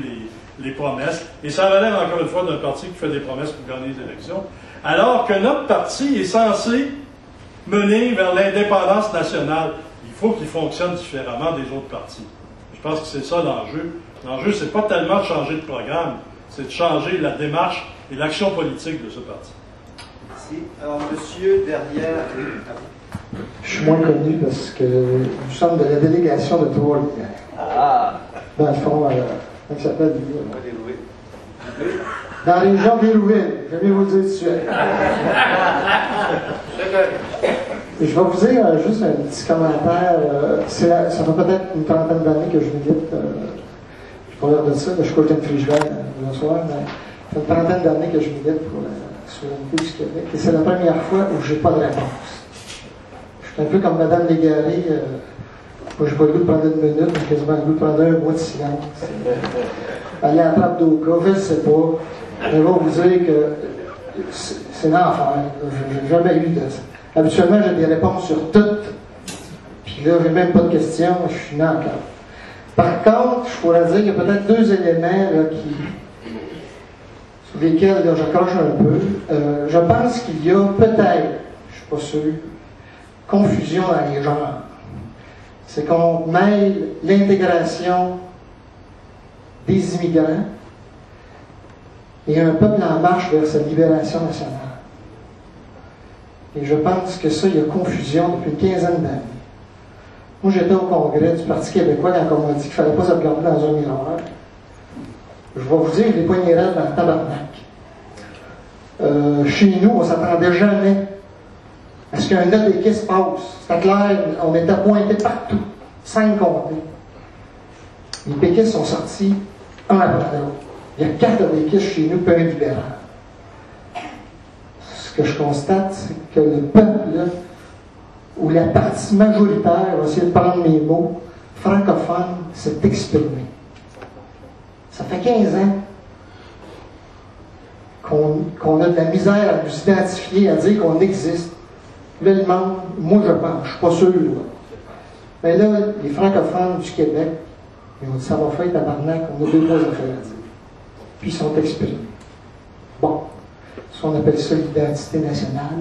les promesses. Et ça avait l'air, encore une fois, d'un parti qui fait des promesses pour gagner les élections. Alors que notre parti est censé mener vers l'indépendance nationale. Il faut qu'il fonctionne différemment des autres partis. Je pense que c'est ça l'enjeu. L'enjeu, c'est pas tellement de changer de programme, c'est de changer la démarche et l'action politique de ce parti. Merci. Alors, monsieur, derrière... Je suis moins connu parce que nous sommes de la délégation de Trois-Rivières. Ah! Dans le fond, comment ça s'appelle? Dans la région d'Hérouville. Je vais vous le dire tout de suite. Je vais vous dire juste un petit commentaire. Ça fait peut-être une trentaine d'années que je milite. Je parle de ça. Je suis côté de Frigidaire le soir, mais ça fait une trentaine d'années que je milite pour la souveraineté du Québec. Et c'est la première fois où je n'ai pas de réponse. Je suis un peu comme Mme Légaré. Moi, j'ai pas le goût de prendre une minute, j'ai quasiment le goût de prendre un mois de silence. Aller à la trappe d'Oka, je ne sais pas. Je vais vous dire que c'est l'enfer. Je n'ai jamais eu de ça. Habituellement, j'ai des réponses sur toutes. Puis là, j'ai même pas de questions, je suis là encore. Par contre, je pourrais dire qu'il y a peut-être deux éléments là, sur lesquels là, j'accroche un peu. Je pense qu'il y a peut-être, je ne suis pas sûr, confusion dans les genres. C'est qu'on mêle l'intégration des immigrants et un peuple en marche vers sa libération nationale. Et je pense que ça, il y a confusion depuis une quinzaine d'années. Moi, j'étais au congrès du Parti québécois quand on m'a dit qu'il ne fallait pas se regarder dans un miroir. Je vais vous dire, les poignées raides dans le tabarnak. Chez nous, on ne s'attendait jamais à ce qu'un ADQ passe. C'était clair, on était pointés partout, 5 comtés. Les péquistes sont sortis un après l'autre. Il y a 4 ADQ chez nous, peu un libéral. Ce que je constate, c'est que le peuple là, où la partie majoritaire va essayer de prendre mes mots, francophone, s'est exprimée. Ça fait 15 ans qu'on a de la misère à nous identifier, à dire qu'on existe. Là, le monde, moi je pense, je ne suis pas sûr. Là. Mais là, les francophones du Québec, ils ont dit ça va faire tabarnak, on a 2-3 affaires à dire. Puis ils sont exprimés. Bon, si on appelle ça l'identité nationale,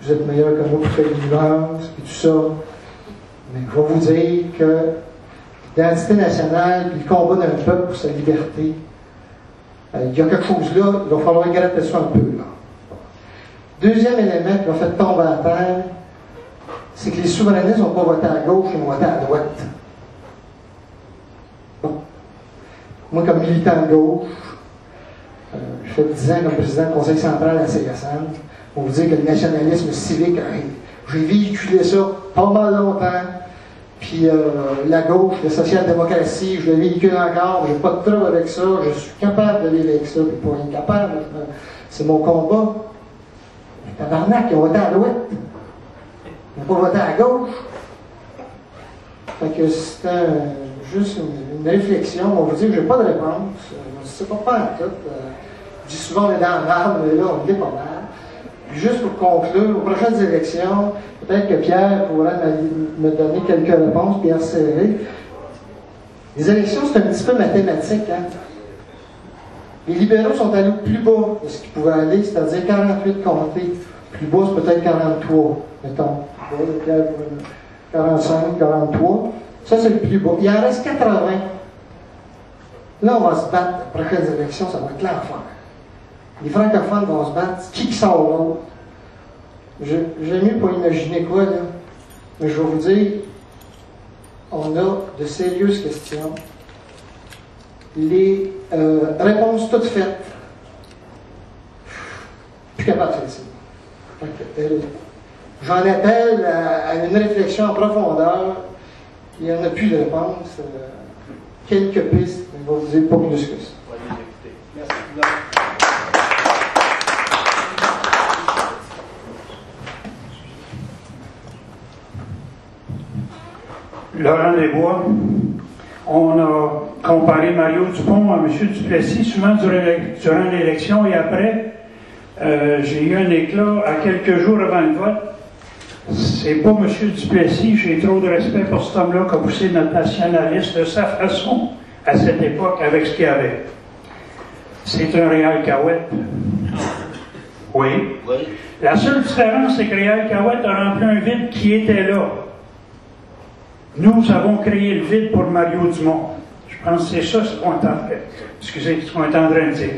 vous êtes meilleur que moi pour faire une nuance et tout ça. Mais je vais vous dire que l'identité nationale, puis le combat d'un peuple pour sa liberté, il y a quelque chose là, il va falloir gratter ça un peu. Là. Deuxième élément qui m'a fait tomber à terre, c'est que les souverainistes n'ont pas voté à gauche, ils ont voté à droite. Bon. Moi, comme militant de gauche, je fais 10 ans comme président du Conseil central à la CSN. On vous dit que le nationalisme civique, j'ai véhiculé ça pas mal longtemps. Puis la gauche, la social-démocratie, je le véhicule encore, j'ai pas de trouble avec ça, je suis capable de vivre avec ça, puis pas incapable. C'est mon combat. Mais tabarnak, ils ont voté à droite. Ils n'ont pas voté à gauche. Fait que c'est juste une réflexion. On va vous dire que j'ai pas de réponse. C'est pas tout. Je dis souvent on est dans l'arbre, mais là on est pas mal. Puis juste pour conclure, aux prochaines élections, peut-être que Pierre pourra me donner quelques réponses, Pierre Serré. Les élections, c'est un petit peu mathématique. Hein? Les libéraux sont allés au plus bas de ce qu'ils pouvaient aller, c'est-à-dire 48 comtés. Plus bas, c'est peut-être 43, mettons. 45, 43. Ça, c'est le plus bas. Il en reste 80. Là, on va se battre. Les prochaines élections, ça va être l'enfer. Les francophones vont se battre. Qui sort l'autre? J'aime mieux pas imaginer quoi, là. Mais je vais vous dire, on a de sérieuses questions. Les réponses toutes faites. Plus capable de faire ça. J'en appelle à une réflexion en profondeur. Il n'y en a plus de réponse. Quelques pistes, mais je vais vous dire pas plus que ça. Merci. Laurent Desbois, on a comparé Mario Dupont à M. Duplessis souvent durant l'élection et après. J'ai eu un éclat à quelques jours avant le vote. C'est pas M. Duplessis, j'ai trop de respect pour cet homme-là qui a poussé notre nationaliste de sa façon à cette époque avec ce qu'il y avait. C'est un Réal Cahouette. Oui. La seule différence, c'est que Réal Cahouette a rempli un vide qui était là. Nous avons créé le vide pour Mario Dumont. Je pense que c'est ça ce qu'on est en train de dire.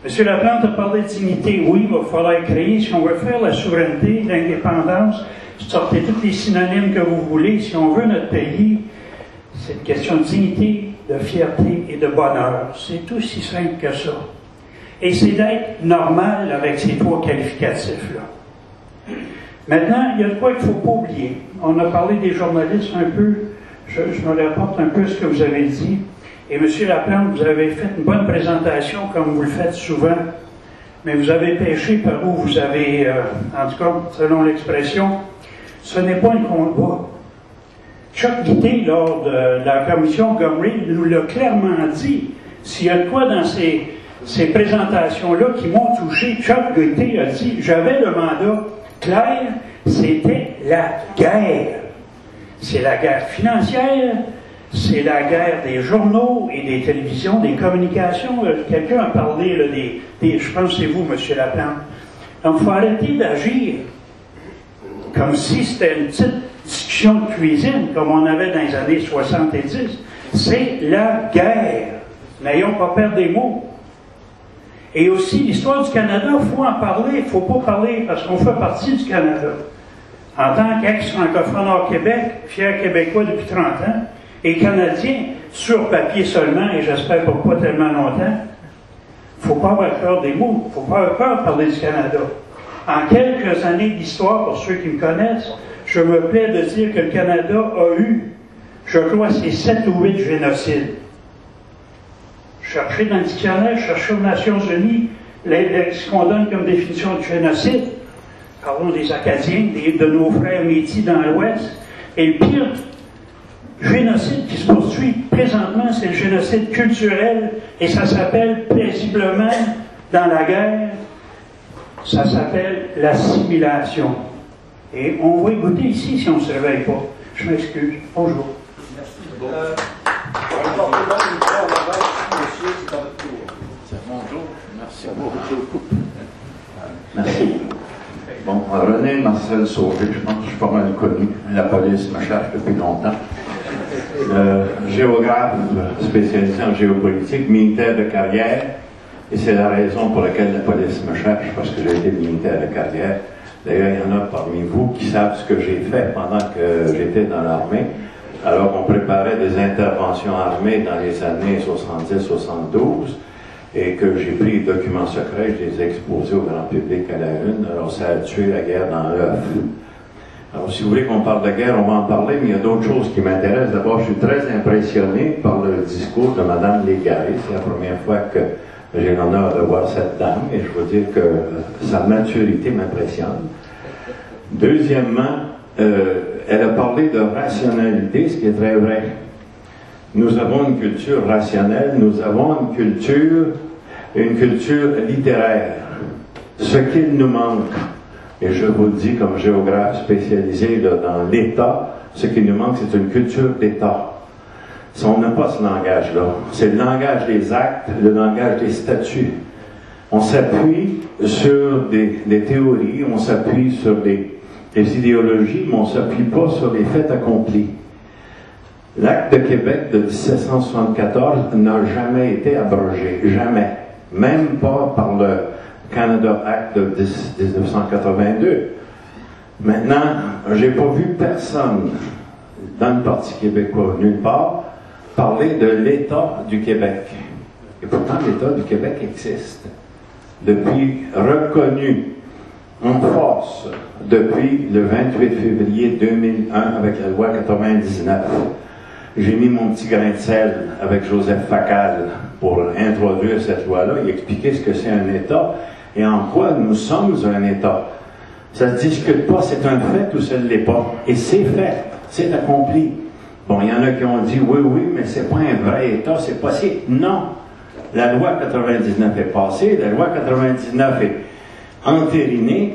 M. Laplante a parlé de dignité. Oui, il va falloir créer, si on veut faire la souveraineté, l'indépendance, sortez tous les synonymes que vous voulez. Si on veut notre pays, c'est une question de dignité, de fierté et de bonheur. C'est aussi simple que ça. Et c'est d'être normal avec ces trois qualificatifs-là. Maintenant, il y a de quoi qu'il ne faut pas oublier. On a parlé des journalistes un peu, je me rapporte un peu ce que vous avez dit. Et M. Laplante, vous avez fait une bonne présentation, comme vous le faites souvent, mais vous avez pêché par où vous avez, en tout cas, selon l'expression, ce n'est pas un combat. Chuck Guité, lors de la commission Gomery, nous l'a clairement dit. S'il y a de quoi dans ces présentations-là qui m'ont touché, Chuck Guité a dit, j'avais le mandat clair, c'était la guerre. C'est la guerre financière, c'est la guerre des journaux et des télévisions, des communications. Quelqu'un a parlé là, je pense que c'est vous, M. Laplante. Donc, il faut arrêter d'agir comme si c'était une petite discussion de cuisine, comme on avait dans les années 70. C'est la guerre. N'ayons pas peur des mots. Et aussi, l'histoire du Canada, il faut en parler. Il ne faut pas parler parce qu'on fait partie du Canada. En tant qu'ex-francophone hors Québec, fier québécois depuis 30 ans, et canadien, sur papier seulement, et j'espère pour pas tellement longtemps, il ne faut pas avoir peur des mots. Il ne faut pas avoir peur de parler du Canada. En quelques années d'histoire, pour ceux qui me connaissent, je me plais de dire que le Canada a eu, je crois, c'est 7 ou 8 génocides. Cherchez dans le dictionnaire, cherchez aux Nations Unies ce qu'on donne comme définition de génocide. parlons des Acadiens, de nos frères métis dans l'Ouest. Et le pire génocide qui se poursuit présentement, c'est le génocide culturel, et ça s'appelle paisiblement dans la guerre, ça s'appelle l'assimilation. Et on va y goûter ici si on ne se réveille pas. Je m'excuse. Bonjour. C'est mon tour. Merci beaucoup. Merci. Bon, René Marcel Sauvé, je pense que je suis pas mal connu. La police me cherche depuis longtemps. Géographe spécialisé en géopolitique, militaire de carrière, et c'est la raison pour laquelle la police me cherche, parce que j'ai été militaire de carrière. D'ailleurs, il y en a parmi vous qui savent ce que j'ai fait pendant que j'étais dans l'armée. Alors, on préparait des interventions armées dans les années 70-72, et que j'ai pris les documents secrets, je les ai exposés au grand public à la une. Alors, ça a tué la guerre dans l'œuf. Alors, si vous voulez qu'on parle de guerre, on va en parler, mais il y a d'autres choses qui m'intéressent. D'abord, je suis très impressionné par le discours de Mme Légaré. C'est la première fois que j'ai l'honneur de voir cette dame, et je veux dire que sa maturité m'impressionne. Deuxièmement, elle a parlé de rationalité, ce qui est très vrai. Nous avons une culture rationnelle, nous avons une culture littéraire. Ce qu'il nous manque, et je vous le dis comme géographe spécialisé là, dans l'État, ce qui nous manque, c'est une culture d'État. On n'a pas ce langage-là. C'est le langage des actes, le langage des statuts. On s'appuie sur des théories, on s'appuie sur des idéologies, mais on ne s'appuie pas sur les faits accomplis. L'acte de Québec de 1774 n'a jamais été abrogé, jamais. Même pas par le Canada Act de 1982. Maintenant, j'ai pas vu personne dans le Parti québécois, nulle part, parler de l'État du Québec. Et pourtant, l'État du Québec existe. Depuis reconnu en force, depuis le 28 février 2001 avec la loi 99. J'ai mis mon petit grain de sel avec Joseph Facal pour introduire cette loi-là et expliquer ce que c'est un État et en quoi nous sommes un État. Ça ne se discute pas, c'est un fait ou ça ne l'est pas. Et c'est fait, c'est accompli. Bon, il y en a qui ont dit oui, mais c'est pas un vrai État, c'est possible. Non. La loi 99 est passée, la loi 99 est entérinée.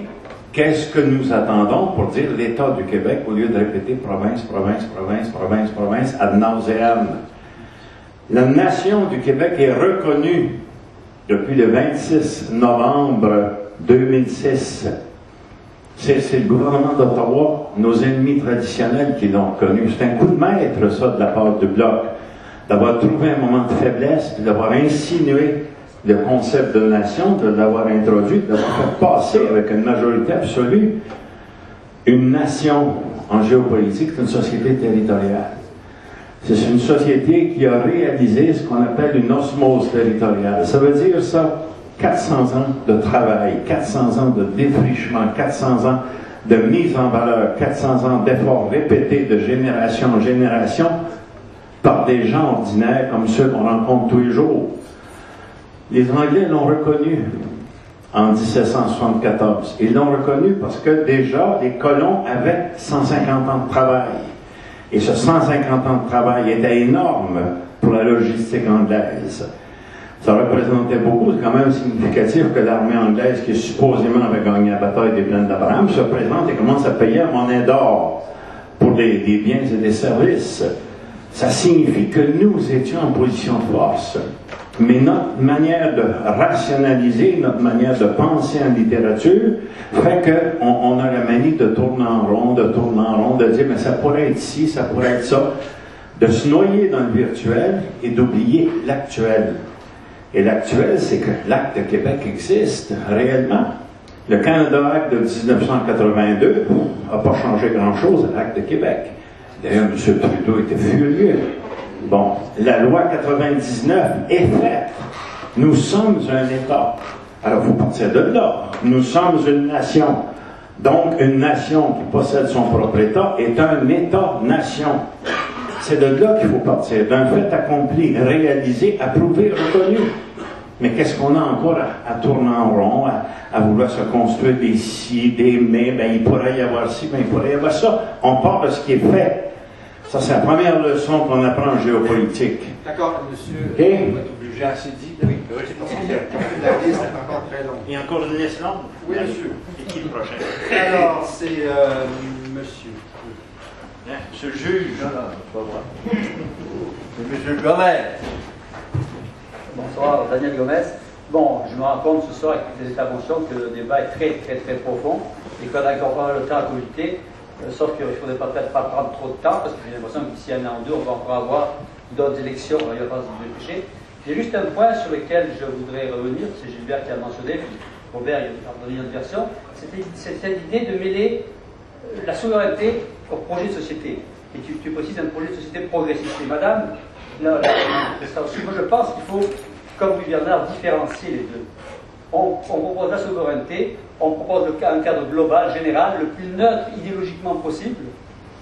Qu'est-ce que nous attendons pour dire l'État du Québec au lieu de répéter province, province, province, province, province, ad nauseam? La nation du Québec est reconnue depuis le 26 novembre 2006. C'est le gouvernement d'Ottawa, nos ennemis traditionnels qui l'ont reconnu. C'est un coup de maître, ça, de la part du Bloc, d'avoir trouvé un moment de faiblesse, puis d'avoir insinué le concept de nation, de l'avoir introduit, de l'avoir fait passer avec une majorité absolue. Une nation en géopolitique, c'est une société territoriale. C'est une société qui a réalisé ce qu'on appelle une osmose territoriale. Ça veut dire ça, 400 ans de travail, 400 ans de défrichement, 400 ans de mise en valeur, 400 ans d'efforts répétés de génération en génération par des gens ordinaires comme ceux qu'on rencontre tous les jours. Les Anglais l'ont reconnu en 1774. Ils l'ont reconnu parce que déjà, les colons avaient 150 ans de travail. Et ce 150 ans de travail était énorme pour la logistique anglaise. Ça représentait beaucoup, c'est quand même significatif que l'armée anglaise, qui supposément avait gagné la bataille des plaines d'Abraham, se présente et commence à payer en monnaie d'or pour des biens et des services. Ça signifie que nous étions en position de force. Mais notre manière de rationaliser, notre manière de penser en littérature, fait qu'on a la manie de tourner en rond, de dire, mais ça pourrait être ci, ça pourrait être ça, de se noyer dans le virtuel et d'oublier l'actuel. Et l'actuel, c'est que l'Acte de Québec existe réellement. Le Canada Act de 1982 n'a pas changé grand-chose à l'Acte de Québec. D'ailleurs, M. Trudeau était furieux. Bon, la loi 99 est faite. Nous sommes un État. Alors, il faut partir de là. Nous sommes une nation. Donc, une nation qui possède son propre État est un État-nation. C'est de là qu'il faut partir, d'un fait accompli, réalisé, approuvé, reconnu. Mais qu'est-ce qu'on a encore à tourner en rond, à vouloir se construire des si, des mais, ben il pourrait y avoir ci, ben il pourrait y avoir ça. On part de ce qui est fait. Ça, c'est la première leçon qu'on apprend en géopolitique. D'accord, monsieur. OK? On va être obligé. J'ai assez dit. Oui. La liste est encore très longue. Il y a encore une liste longue? Oui, monsieur. Et qui le prochain? Alors, c'est monsieur. Monsieur le juge. Non, tu vas voir. C'est monsieur Gomez. Bonsoir, Daniel Gomez. Bon, je me rends compte ce soir avec les interventions que le débat est très profond et qu'on a encore pas le temps à cogiter. Sauf qu'il ne faudrait peut-être pas prendre trop de temps parce que j'ai l'impression que d'ici un an ou deux, on va encore avoir d'autres élections, il va pas se dépêcher. Il y a juste un point sur lequel je voudrais revenir, c'est Gilbert qui a mentionné, puis Robert a donné une autre version, c'est cette idée de mêler la souveraineté au projet de société. Et tu précises un projet de société progressiste. Et madame, là, moi je pense qu'il faut, comme dit Bernard, différencier les deux. On propose la souveraineté, on propose un cadre global, général, le plus neutre idéologiquement possible,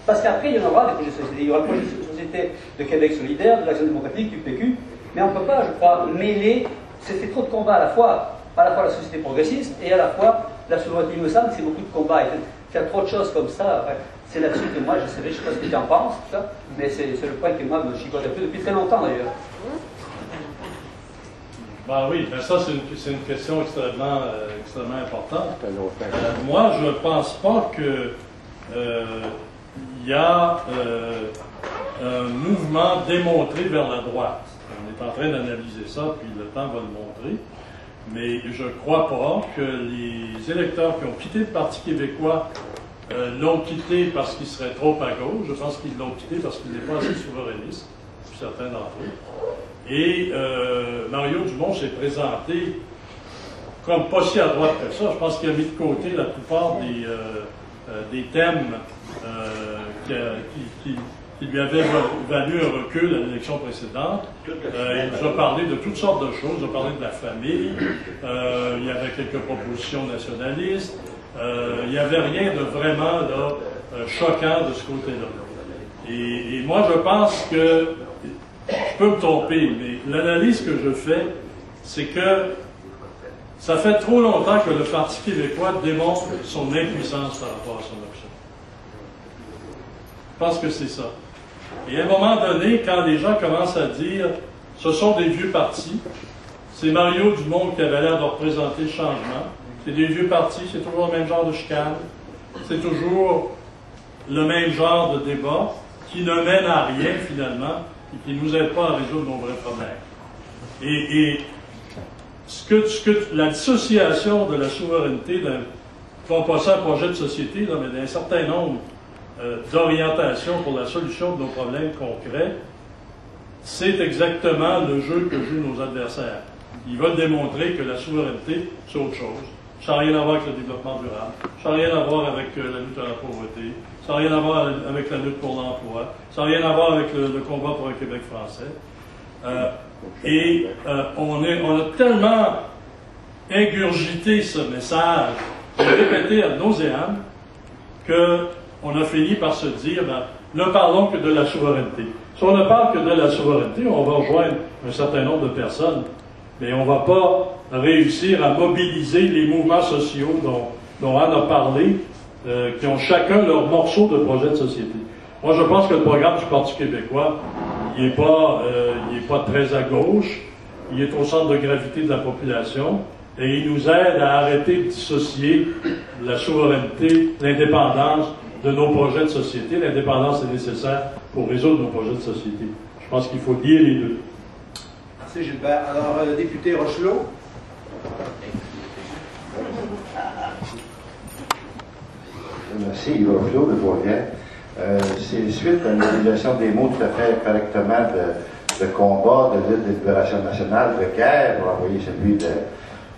parce qu'après il y en aura des projets de société. Il y aura le projet de société de Québec solidaire, de l'Action démocratique, du PQ, mais on ne peut pas, je crois, mêler, c'était trop de combats à la fois la société progressiste et à la fois la souveraineté. Il me semble que c'est beaucoup de combats. Il y a trop de choses comme ça. C'est là-dessus que moi, je ne sais pas ce que tu en penses, tout ça, mais c'est le point qui, moi, me chicote un peu depuis très longtemps d'ailleurs. Ben oui, ben ça c'est une question extrêmement importante. Moi, je ne pense pas que y a un mouvement démontré vers la droite. On est en train d'analyser ça, puis le temps va le montrer. Mais je ne crois pas que les électeurs qui ont quitté le Parti québécois l'ont quitté parce qu'il serait trop à gauche. Je pense qu'ils l'ont quitté parce qu'il n'est pas assez souverainiste, pour certains d'entre eux. Et Mario Dumont s'est présenté comme pas si à droite que ça. Je pense qu'il a mis de côté la plupart des thèmes qui lui avaient valu un recul à l'élection précédente. Il nous a parlé de toutes sortes de choses. Il a parlé de la famille. Il y avait quelques propositions nationalistes. Il n'y avait rien de vraiment choquant de ce côté-là. Et moi, je pense que je peux me tromper, mais l'analyse que je fais, c'est que ça fait trop longtemps que le Parti québécois démontre son impuissance par rapport à son option. Je pense que c'est ça. Et à un moment donné, quand les gens commencent à dire « ce sont des vieux partis », c'est Mario Dumont qui avait l'air de représenter le changement. C'est des vieux partis, c'est toujours le même genre de chicane, c'est toujours le même genre de débat qui ne mène à rien finalement et qui ne nous aide pas à résoudre nos vrais problèmes. Et la dissociation de la souveraineté, pas ça un projet de société, là, mais d'un certain nombre d'orientations pour la solution de nos problèmes concrets, c'est exactement le jeu que jouent nos adversaires. Ils veulent démontrer que la souveraineté, c'est autre chose. Ça n'a rien à voir avec le développement durable, ça n'a rien à voir avec la lutte à la pauvreté, ça n'a rien à voir avec la lutte pour l'emploi, ça n'a rien à voir avec le combat pour un Québec français. On a tellement ingurgité ce message, répété ad nauseam, qu'on a fini par se dire, ne parlons que de la souveraineté. Si on ne parle que de la souveraineté, on va rejoindre un certain nombre de personnes, mais on ne va pas réussir à mobiliser les mouvements sociaux dont Anne a parlé, qui ont chacun leur morceau de projet de société. Moi, je pense que le programme du Parti québécois, il n'est pas très à gauche, il est au centre de gravité de la population, et il nous aide à arrêter de dissocier la souveraineté, l'indépendance de nos projets de société. L'indépendance est nécessaire pour résoudre nos projets de société. Je pense qu'il faut lier les deux. Merci Gilbert. Alors, député Rochelot. Merci, Yves Rochelot de Bourget. C'est suite à une utilisation des mots tout à fait correctement de combat, de lutte de libération nationale, de guerre, pour envoyer celui de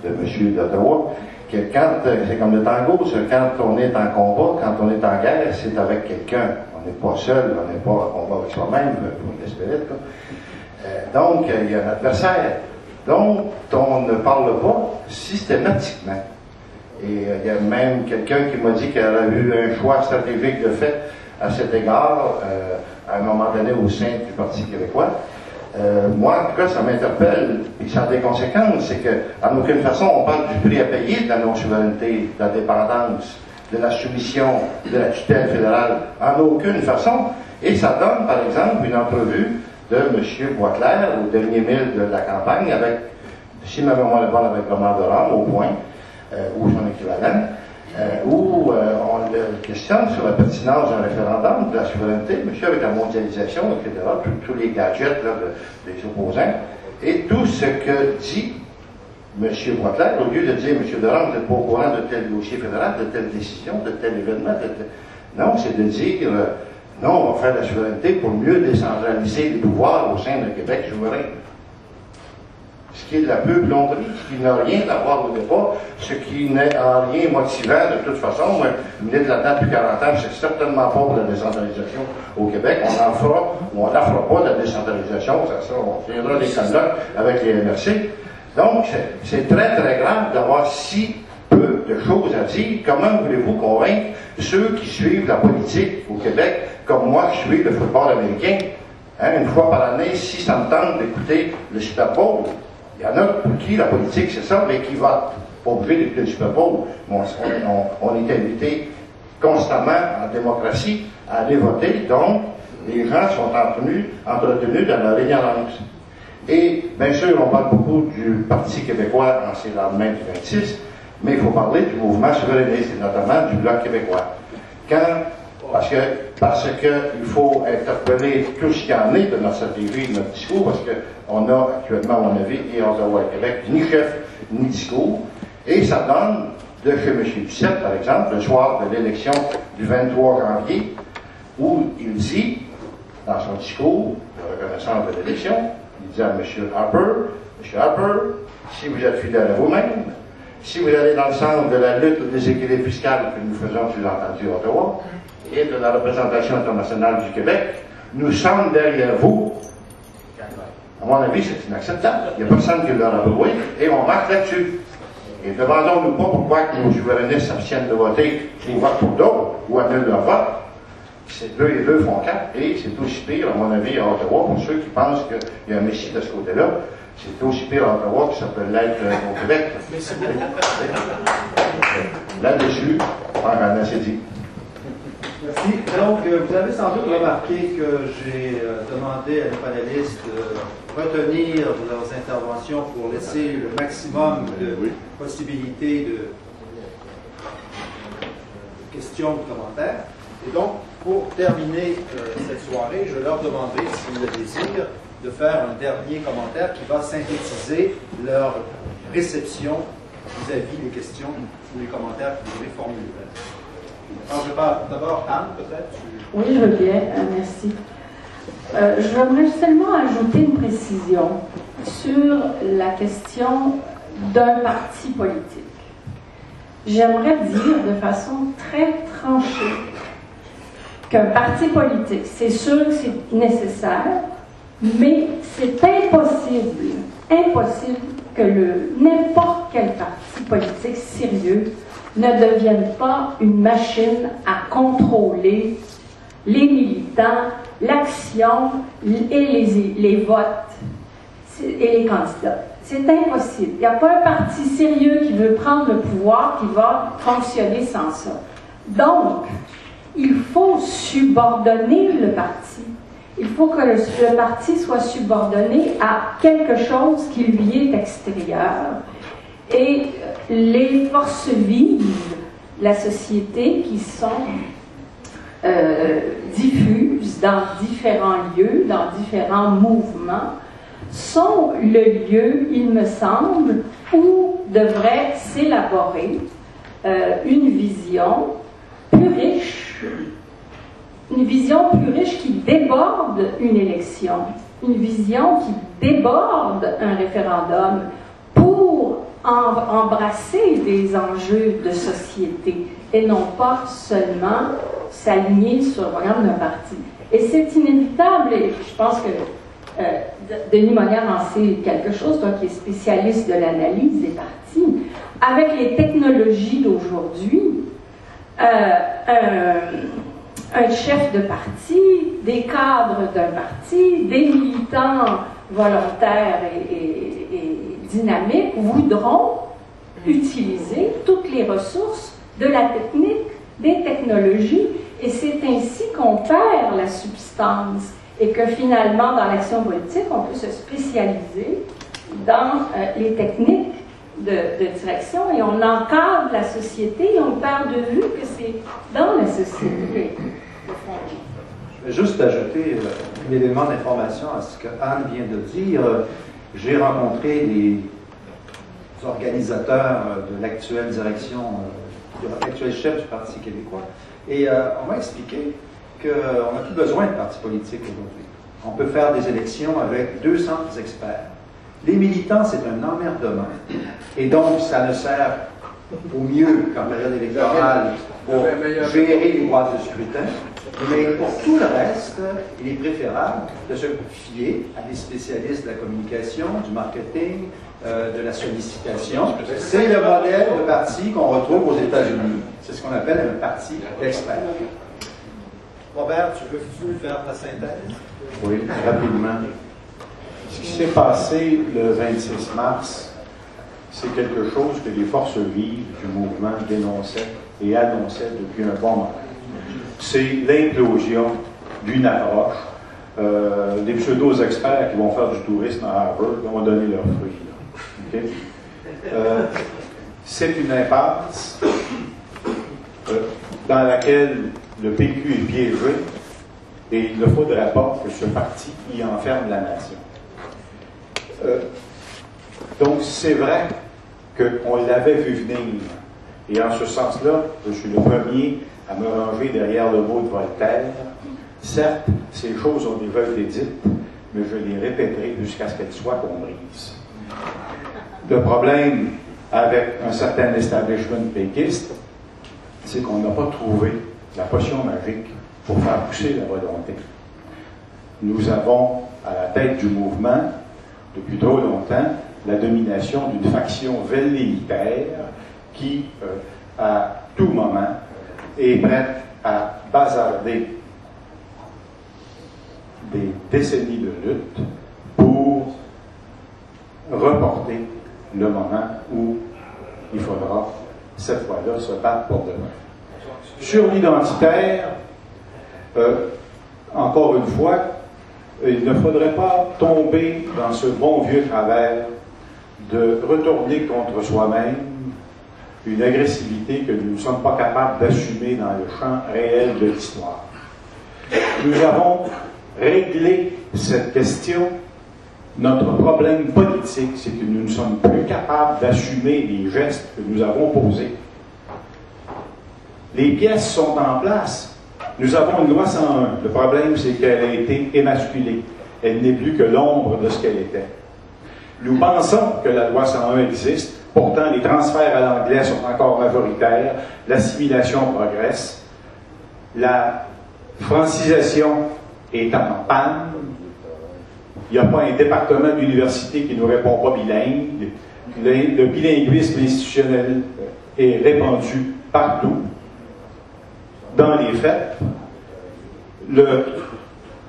M. d'Ottawa, que quand, c'est comme le tango, quand on est en combat, quand on est en guerre, c'est avec quelqu'un. On n'est pas seul, on n'est pas en combat avec soi-même, pour l'espérer. Donc, il y a un adversaire dont on ne parle pas systématiquement. Et il y a même quelqu'un qui m'a dit qu'elle a eu un choix stratégique de fait à cet égard, à un moment donné au sein du Parti québécois. Moi, en tout cas, ça m'interpelle et ça a des conséquences. C'est qu'en aucune façon, on parle du prix à payer de la non-souveraineté, de la dépendance, de la soumission, de la tutelle fédérale. En aucune façon. Et ça donne, par exemple, une entrevue de M. Boisclair au dernier mille de la campagne avec, si ma mémoire est bonne, avec Roman de Rome, au point, ou son équivalent, où on le questionne sur la pertinence d'un référendum, de la souveraineté, monsieur, avec la mondialisation, etc., tous les gadgets là, des opposants, et tout ce que dit M. Boisclair, au lieu de dire, M. Durand, vous n'êtes pas au courant de tel dossier fédéral, de telle décision, de tel événement, non, c'est de dire, non, on va faire la souveraineté pour mieux décentraliser les pouvoirs au sein d'un Québec souverain. Ce qui est de la peuplerie, ce qui n'a rien à voir au départ, ce qui n'est en rien motivant de toute façon. Moi, je milite là-dedans depuis 40 ans, c'est certainement pas pour la décentralisation au Québec. On en fera ou on n'en fera pas de la décentralisation, ça on tiendra des colloques avec les MRC. Donc, c'est très très grave d'avoir si peu de choses à dire. Comment voulez-vous convaincre ceux qui suivent la politique au Québec, comme moi qui suis le football américain, hein, une fois par année, si ça me tente d'écouter le Super Bowl, il y en a pour qui la politique c'est ça, mais qui va pas obligé d'écouter le Super Bowl. On est invité constamment en démocratie à aller voter, donc les gens sont entretenus dans leur ignorance. Et bien sûr, on parle beaucoup du Parti québécois en ces lendemains du 26, mais il faut parler du mouvement souverainiste, et notamment du Bloc québécois. Parce que il faut interpeller tout ce qu'il y en est de notre stratégie, de notre discours, parce qu'on a actuellement, à mon avis, et Ottawa et Québec, ni chef, ni discours. Et ça donne, de chez M. Duceppe, par exemple, le soir de l'élection du 23 janvier, où il dit, dans son discours de reconnaissance de l'élection, il dit à M. Harper, si vous êtes fidèle à vous-même, si vous allez dans le sens de la lutte au déséquilibre fiscal que nous faisons, sous-entendu, à Ottawa, et de la représentation internationale du Québec, nous sommes derrière vous. À mon avis, c'est inacceptable. Il n'y a personne qui leur a avoué, et on marque là-dessus. Et ne demandons-nous pas pourquoi que nos souverainistes s'abstiennent de voter ou votent pour d'autres, ou annulent leur vote. C'est 2 et 2 font 4, et c'est aussi pire, à mon avis, à Ottawa, pour ceux qui pensent qu'il y a un messie de ce côté-là. C'est aussi pire à Ottawa que ça peut l'être au Québec. Là-dessus, on en a assez dit. Merci. Donc, vous avez sans doute remarqué que j'ai demandé à nos panélistes de retenir leurs interventions pour laisser le maximum de possibilités de questions ou de commentaires. Et donc, pour terminer cette soirée, je leur demanderai, s'ils le désirent, de faire un dernier commentaire qui va synthétiser leur réception vis-à-vis des questions ou des commentaires que vous avez formulés. Alors, je parle d'abord, Anne, peut-être. Oui, je veux bien, merci. Je voudrais seulement ajouter une précision sur la question d'un parti politique. J'aimerais dire de façon très tranchée qu'un parti politique, c'est sûr que c'est nécessaire, mais c'est impossible que n'importe quel parti politique sérieux ne devienne pas une machine à contrôler les militants, l'action et les votes et les candidats. C'est impossible. Il n'y a pas un parti sérieux qui veut prendre le pouvoir qui va fonctionner sans ça. Donc, il faut subordonner le parti. Il faut que le parti soit subordonné à quelque chose qui lui est extérieur. Et les forces vives, la société, qui sont diffuses dans différents lieux, dans différents mouvements, sont le lieu, il me semble, où devrait s'élaborer une vision plus riche, qui déborde une élection, une vision qui déborde un référendum pour embrasser des enjeux de société et non pas seulement s'aligner sur le programme d'un parti. Et c'est inévitable, et je pense que Denis Monnier en sait quelque chose, toi qui es spécialiste de l'analyse des partis, avec les technologies d'aujourd'hui, un chef de parti des cadres d'un parti, des militants volontaires et dynamiques voudront utiliser toutes les ressources de la technique, des technologies, et c'est ainsi qu'on perd la substance et que finalement, dans l'action politique, on peut se spécialiser dans les techniques de direction et on encadre la société et on perd de vue que c'est dans la société. Je vais juste ajouter un élément d'information à ce que Anne vient de dire. J'ai rencontré les organisateurs de l'actuelle direction, de l'actuel chef du Parti québécois, et on m'a expliqué qu'on n'a plus besoin de parti politique aujourd'hui. On peut faire des élections avec 200 experts. Les militants, c'est un emmerdement. Et donc, ça ne sert au mieux qu'en période électorale pour gérer les boîtes de scrutin. Mais pour tout le reste, il est préférable de se fier à des spécialistes de la communication, du marketing, de la sollicitation. C'est le modèle de parti qu'on retrouve aux États-Unis. C'est ce qu'on appelle un parti d'experts. Robert, tu veux faire ta synthèse? Oui, rapidement. Ce qui s'est passé le 26 mars, c'est quelque chose que les forces vives du mouvement dénonçaient et annonçaient depuis un bon moment. C'est l'implosion d'une approche. Des pseudo-experts qui vont faire du tourisme à Harvard vont donner leurs fruits. Okay? C'est une impasse dans laquelle le PQ est piégé et il ne faudrait pas que ce parti y enferme la nation. Donc c'est vrai qu'on l'avait vu venir. Et en ce sens-là, je suis le premier à me ranger derrière le mot de Voltaire. Certes, ces choses ont déjà été dites, mais je les répéterai jusqu'à ce qu'elles soient comprises. Le problème avec un certain establishment péquiste, c'est qu'on n'a pas trouvé la potion magique pour faire pousser la volonté. Nous avons à la tête du mouvement, depuis trop longtemps, la domination d'une faction velléitaire qui, à tout moment, est prête à bazarder des décennies de lutte pour reporter le moment où il faudra, cette fois-là, se battre pour demain. Sur l'identitaire, encore une fois, il ne faudrait pas tomber dans ce bon vieux travers de retourner contre soi-même une agressivité que nous ne sommes pas capables d'assumer dans le champ réel de l'histoire. Nous avons réglé cette question. Notre problème politique, c'est que nous ne sommes plus capables d'assumer les gestes que nous avons posés. Les pièces sont en place. Nous avons une loi 101. Le problème, c'est qu'elle a été émasculée. Elle n'est plus que l'ombre de ce qu'elle était. Nous pensons que la loi 101 existe. Pourtant, les transferts à l'anglais sont encore majoritaires. L'assimilation progresse. La francisation est en panne. Il n'y a pas un département d'université qui ne répond pas bilingue. Le bilinguisme institutionnel est répandu partout. Dans les faits, le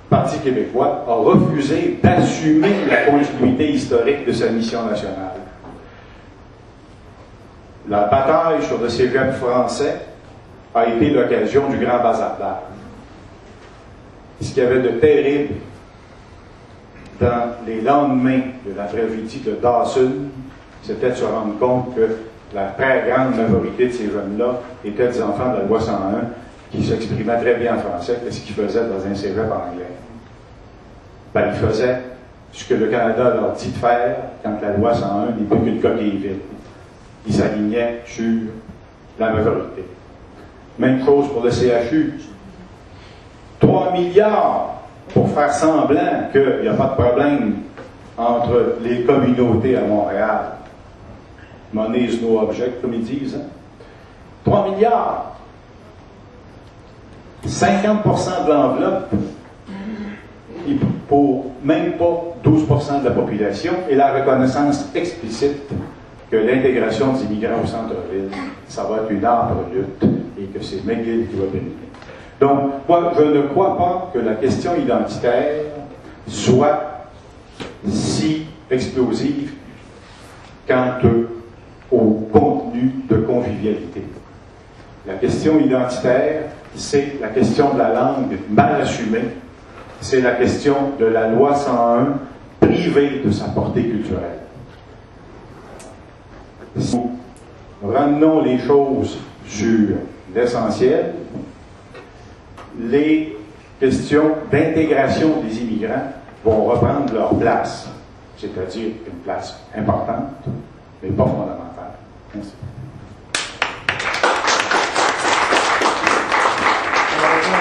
Parti québécois a refusé d'assumer la continuité historique de sa mission nationale. La bataille sur le cégep français a été l'occasion du grand bazardage. Ce qu'il y avait de terrible dans les lendemains de la tragédie de Dawson, c'était de se rendre compte que la très grande majorité de ces jeunes-là étaient des enfants de la loi 101 qui s'exprimaient très bien en français que ce qu'ils faisaient dans un cégep anglais. Ben, ils faisaient ce que le Canada leur dit de faire quand la loi 101 n'est plus qu'une coquille vide. Ils s'alignaient sur la majorité. Même chose pour le CHU. 3 milliards pour faire semblant qu'il n'y a pas de problème entre les communautés à Montréal. Money is no object, comme ils disent. Hein? 3 milliards. 50% de l'enveloppe pour même pas 12% de la population et la reconnaissance explicite que l'intégration des immigrants au centre-ville, ça va être une âpre lutte et que c'est McGill qui va dominer. Donc, moi, je ne crois pas que la question identitaire soit si explosive quant au contenu de convivialité. La question identitaire, c'est la question de la langue mal assumée, c'est la question de la loi 101 privée de sa portée culturelle. Si nous ramenons les choses sur l'essentiel, les questions d'intégration des immigrants vont reprendre leur place, c'est-à-dire une place importante, mais pas fondamentale. Merci.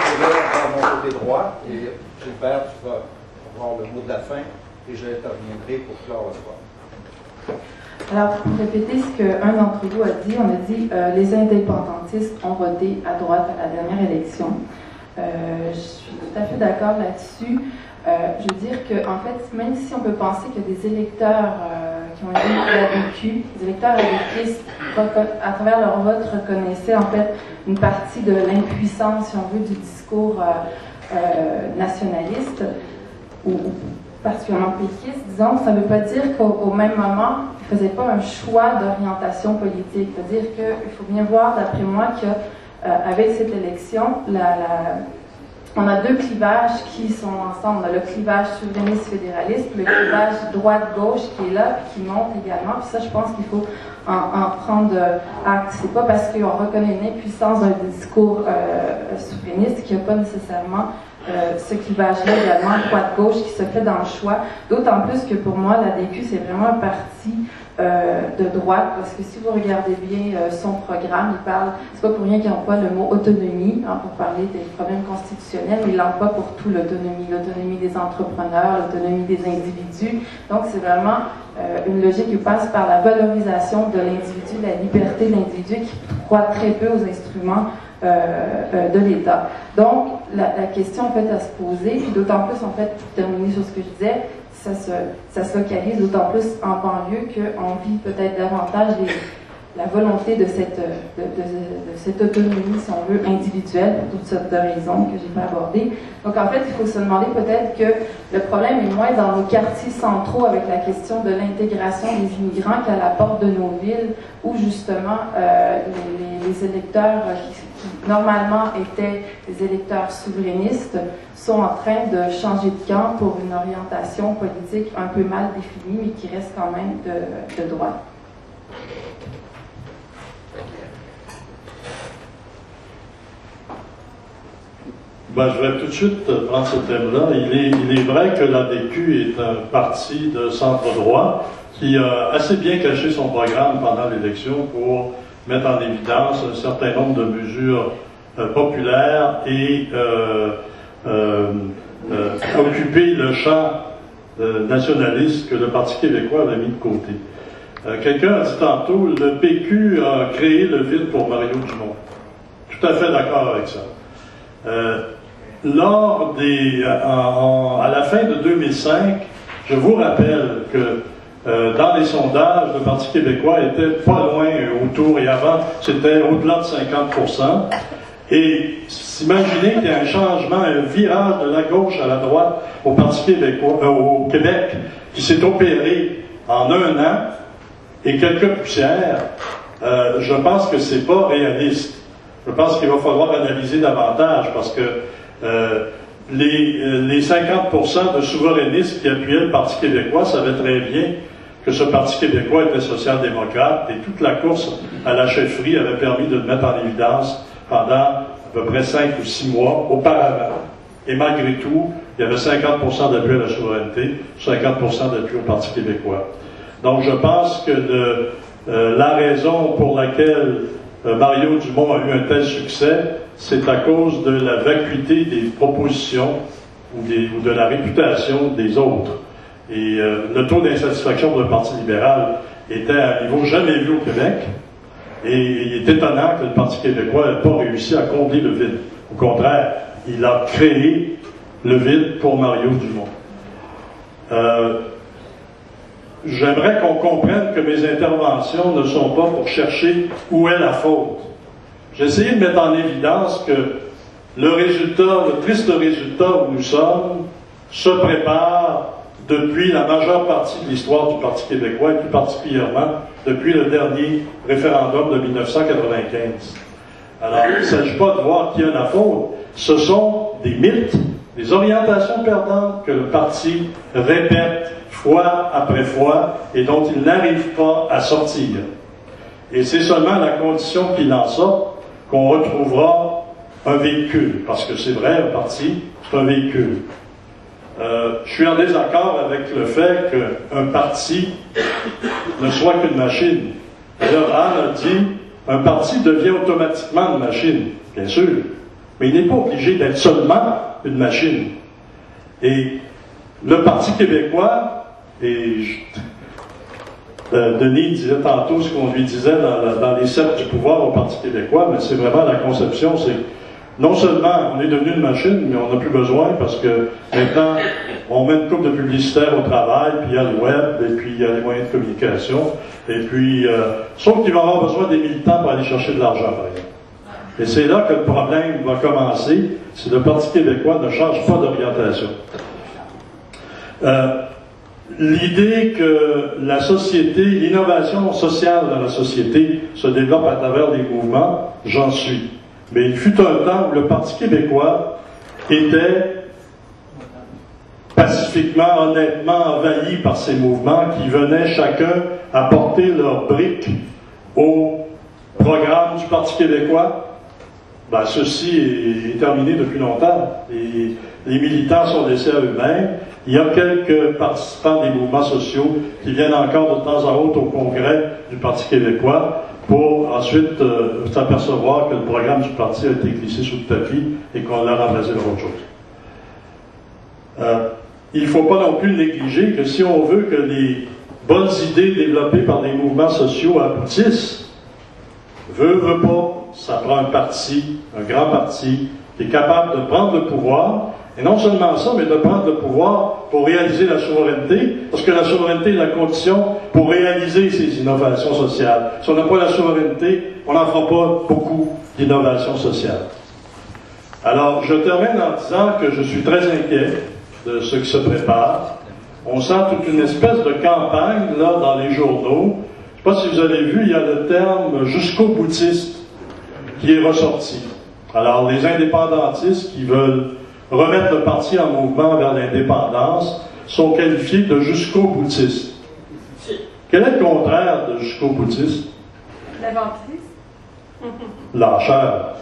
Je vais à mon côté droit, et Gilbert, tu vas avoir le mot de la fin, et je interviendrai pour clore le soir. Alors, pour répéter ce qu'un d'entre vous a dit, on a dit les indépendantistes ont voté à droite à la dernière élection. Je suis tout à fait d'accord là-dessus. Je veux dire qu'en fait, même si on peut penser que des électeurs qui ont été l'ADQ, des électeurs adéquistes, à travers leur vote, reconnaissaient en fait une partie de l'impuissance, si on veut, du discours nationaliste, ou particulièrement péquiste, disons, ça ne veut pas dire qu'au même moment, ils ne faisaient pas un choix d'orientation politique. C'est-à-dire qu'il faut bien voir, d'après moi, qu'avec cette élection, on a deux clivages qui sont ensemble. On a le clivage souverainiste-fédéraliste, le clivage droite-gauche qui est là, puis qui monte également. Puis ça, je pense qu'il faut en prendre acte. C'est pas parce qu'on reconnaît une impuissance d'un discours souverainiste qu'il n'y a pas nécessairement ce clivage-là également, droite-gauche, qui se fait dans le choix. D'autant plus que pour moi, l'ADQ, c'est vraiment un parti de droite, parce que si vous regardez bien son programme, il parle, c'est pas pour rien qu'il n'emploie le mot autonomie, hein, pour parler des problèmes constitutionnels, mais il l'emploie pour tout, l'autonomie des entrepreneurs, l'autonomie des individus. Donc c'est vraiment une logique qui passe par la valorisation de l'individu, la liberté de l'individu, qui croit très peu aux instruments de l'État. Donc la question en fait à se poser, puis d'autant plus en fait, pour terminer sur ce que je disais, ça se localise d'autant plus en banlieue qu'on vit peut-être davantage la volonté de cette autonomie, si on veut, individuelle, pour toutes sortes de raisons que je n'ai pas abordées. Donc en fait, il faut se demander peut-être que le problème est moins dans nos quartiers centraux avec la question de l'intégration des immigrants qu'à la porte de nos villes, où justement les électeurs qui normalement étaient des électeurs souverainistes sont en train de changer de camp pour une orientation politique un peu mal définie, mais qui reste quand même de droite. Ben, je vais tout de suite prendre ce thème-là. Il est vrai que l'ADQ est un parti de centre-droit qui a assez bien caché son programme pendant l'élection pour mettre en évidence un certain nombre de mesures populaires et occuper le champ nationaliste que le Parti québécois avait mis de côté. Quelqu'un a dit tantôt, le PQ a créé le vide pour Mario Dumont. Tout à fait d'accord avec ça. À la fin de 2005, je vous rappelle que dans les sondages, le Parti québécois était pas loin autour, et avant, c'était au-delà de 50%. Et imaginez qu'il y a un changement, un virage de la gauche à la droite au Parti québécois, au Québec, qui s'est opéré en un an, et quelques poussières. Je pense que c'est pas réaliste. Je pense qu'il va falloir analyser davantage, parce que les 50% de souverainistes qui appuyaient le Parti québécois savaient très bien que ce Parti québécois était social-démocrate, et toute la course à la chefferie avait permis de le mettre en évidence pendant à peu près 5 ou 6 mois auparavant. Et malgré tout, il y avait 50% d'appui à la souveraineté, 50% d'appui au Parti québécois. Donc je pense que la raison pour laquelle Mario Dumont a eu un tel succès, c'est à cause de la vacuité des propositions ou de la réputation des autres. Et le taux d'insatisfaction pour le Parti libéral était à un niveau jamais vu au Québec. Et il est étonnant que le Parti québécois n'ait pas réussi à combler le vide. Au contraire, il a créé le vide pour Mario Dumont. J'aimerais qu'on comprenne que mes interventions ne sont pas pour chercher où est la faute. J'ai essayé de mettre en évidence que le triste résultat où nous sommes se prépare depuis la majeure partie de l'histoire du Parti québécois et plus particulièrement depuis le dernier référendum de 1995. Alors, il ne s'agit pas de voir qui a la faute. Ce sont des mythes, des orientations perdantes que le parti répète fois après fois et dont il n'arrive pas à sortir. Et c'est seulement à la condition qu'il en sorte qu'on retrouvera un véhicule. Parce que c'est vrai, un parti, c'est un véhicule. Je suis en désaccord avec le fait qu'un parti ne soit qu'une machine. D'ailleurs, Anne a dit, un parti devient automatiquement une machine, bien sûr, mais il n'est pas obligé d'être seulement une machine. Et le Parti québécois, et Denis disait tantôt ce qu'on lui disait dans les cercles du pouvoir au Parti québécois, mais c'est vraiment la conception, c'est non seulement on est devenu une machine, mais on n'a plus besoin parce que maintenant on met une couple de publicitaires au travail, puis il y a le web, et puis il y a les moyens de communication, et puis sauf qu'il va avoir besoin des militants pour aller chercher de l'argent, par exemple. Et c'est là que le problème va commencer si le Parti québécois ne change pas d'orientation. L'idée que la société, l'innovation sociale dans la société se développe à travers des mouvements, j'en suis. Mais il fut un temps où le Parti québécois était pacifiquement, honnêtement envahi par ces mouvements qui venaient chacun apporter leur brique au programme du Parti québécois. Ben, ceci est terminé depuis longtemps. Et les militants sont laissés à eux-mêmes. Il y a quelques participants des mouvements sociaux qui viennent encore de temps à autre au congrès du Parti québécois pour ensuite s'apercevoir que le programme du parti a été glissé sous le tapis et qu'on l'a remplacé par autre chose. Il ne faut pas non plus négliger que si on veut que les bonnes idées développées par les mouvements sociaux aboutissent, veut pas, ça prend un parti, un grand parti, qui est capable de prendre le pouvoir, et non seulement ça, mais de prendre le pouvoir pour réaliser la souveraineté, parce que la souveraineté est la condition pour réaliser ces innovations sociales. Si on n'a pas la souveraineté, on n'en fera pas beaucoup d'innovations sociales. Alors, je termine en disant que je suis très inquiet de ce qui se prépare. On sent toute une espèce de campagne, là, dans les journaux. Je ne sais pas si vous avez vu, il y a le terme « jusqu'au boutiste » qui est ressorti. Alors, les indépendantistes qui veulent remettre le parti en mouvement vers l'indépendance sont qualifiés de jusqu'au-boutistes. Quel est le contraire de jusqu'au-boutiste? L'inventrice. Lâcheur.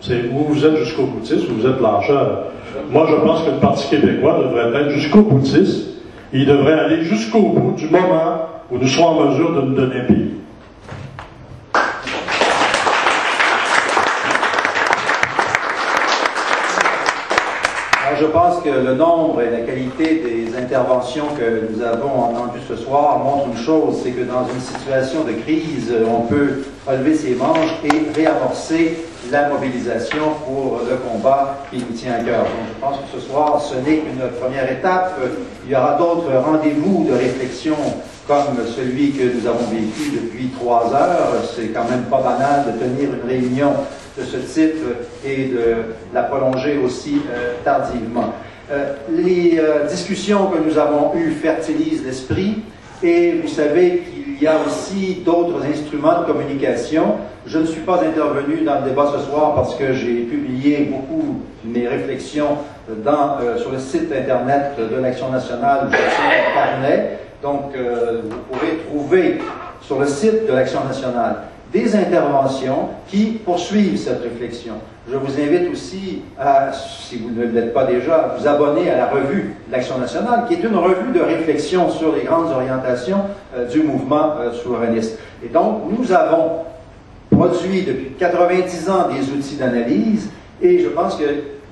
C'est où vous êtes jusqu'au-boutiste ou vous êtes lâcheur. Moi, je pense que le Parti québécois devrait être jusqu'au-boutiste. Il devrait aller jusqu'au bout du moment où nous serons en mesure de nous donner un pays. Je pense que le nombre et la qualité des interventions que nous avons entendues ce soir montrent une chose, c'est que dans une situation de crise, on peut relever ses manches et réamorcer la mobilisation pour le combat qui nous tient à cœur. Donc, je pense que ce soir, ce n'est qu'une première étape. Il y aura d'autres rendez-vous de réflexion comme celui que nous avons vécu depuis 3 heures. C'est quand même pas banal de tenir une réunion de ce type et de la prolonger aussi tardivement. Les discussions que nous avons eues fertilisent l'esprit et vous savez qu'il y a aussi d'autres instruments de communication. Je ne suis pas intervenu dans le débat ce soir parce que j'ai publié beaucoup de mes réflexions sur le site internet de l'Action nationale où je tiens un carnet. Donc, vous pourrez trouver sur le site de l'Action nationale des interventions qui poursuivent cette réflexion. Je vous invite aussi à, si vous ne l'êtes pas déjà, à vous abonner à la revue de l'Action nationale, qui est une revue de réflexion sur les grandes orientations du mouvement souverainiste. Et donc, nous avons produit depuis 90 ans des outils d'analyse, et je pense que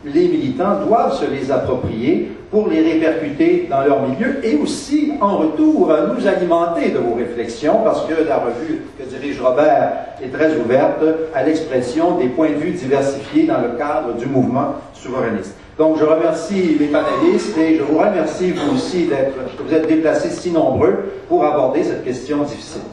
les militants doivent se les approprier pour les répercuter dans leur milieu et aussi, en retour, nous alimenter de vos réflexions parce que la revue que dirige Robert est très ouverte à l'expression des points de vue diversifiés dans le cadre du mouvement souverainiste. Donc, je remercie les panélistes et je vous remercie, vous aussi, que vous êtes déplacés si nombreux pour aborder cette question difficile.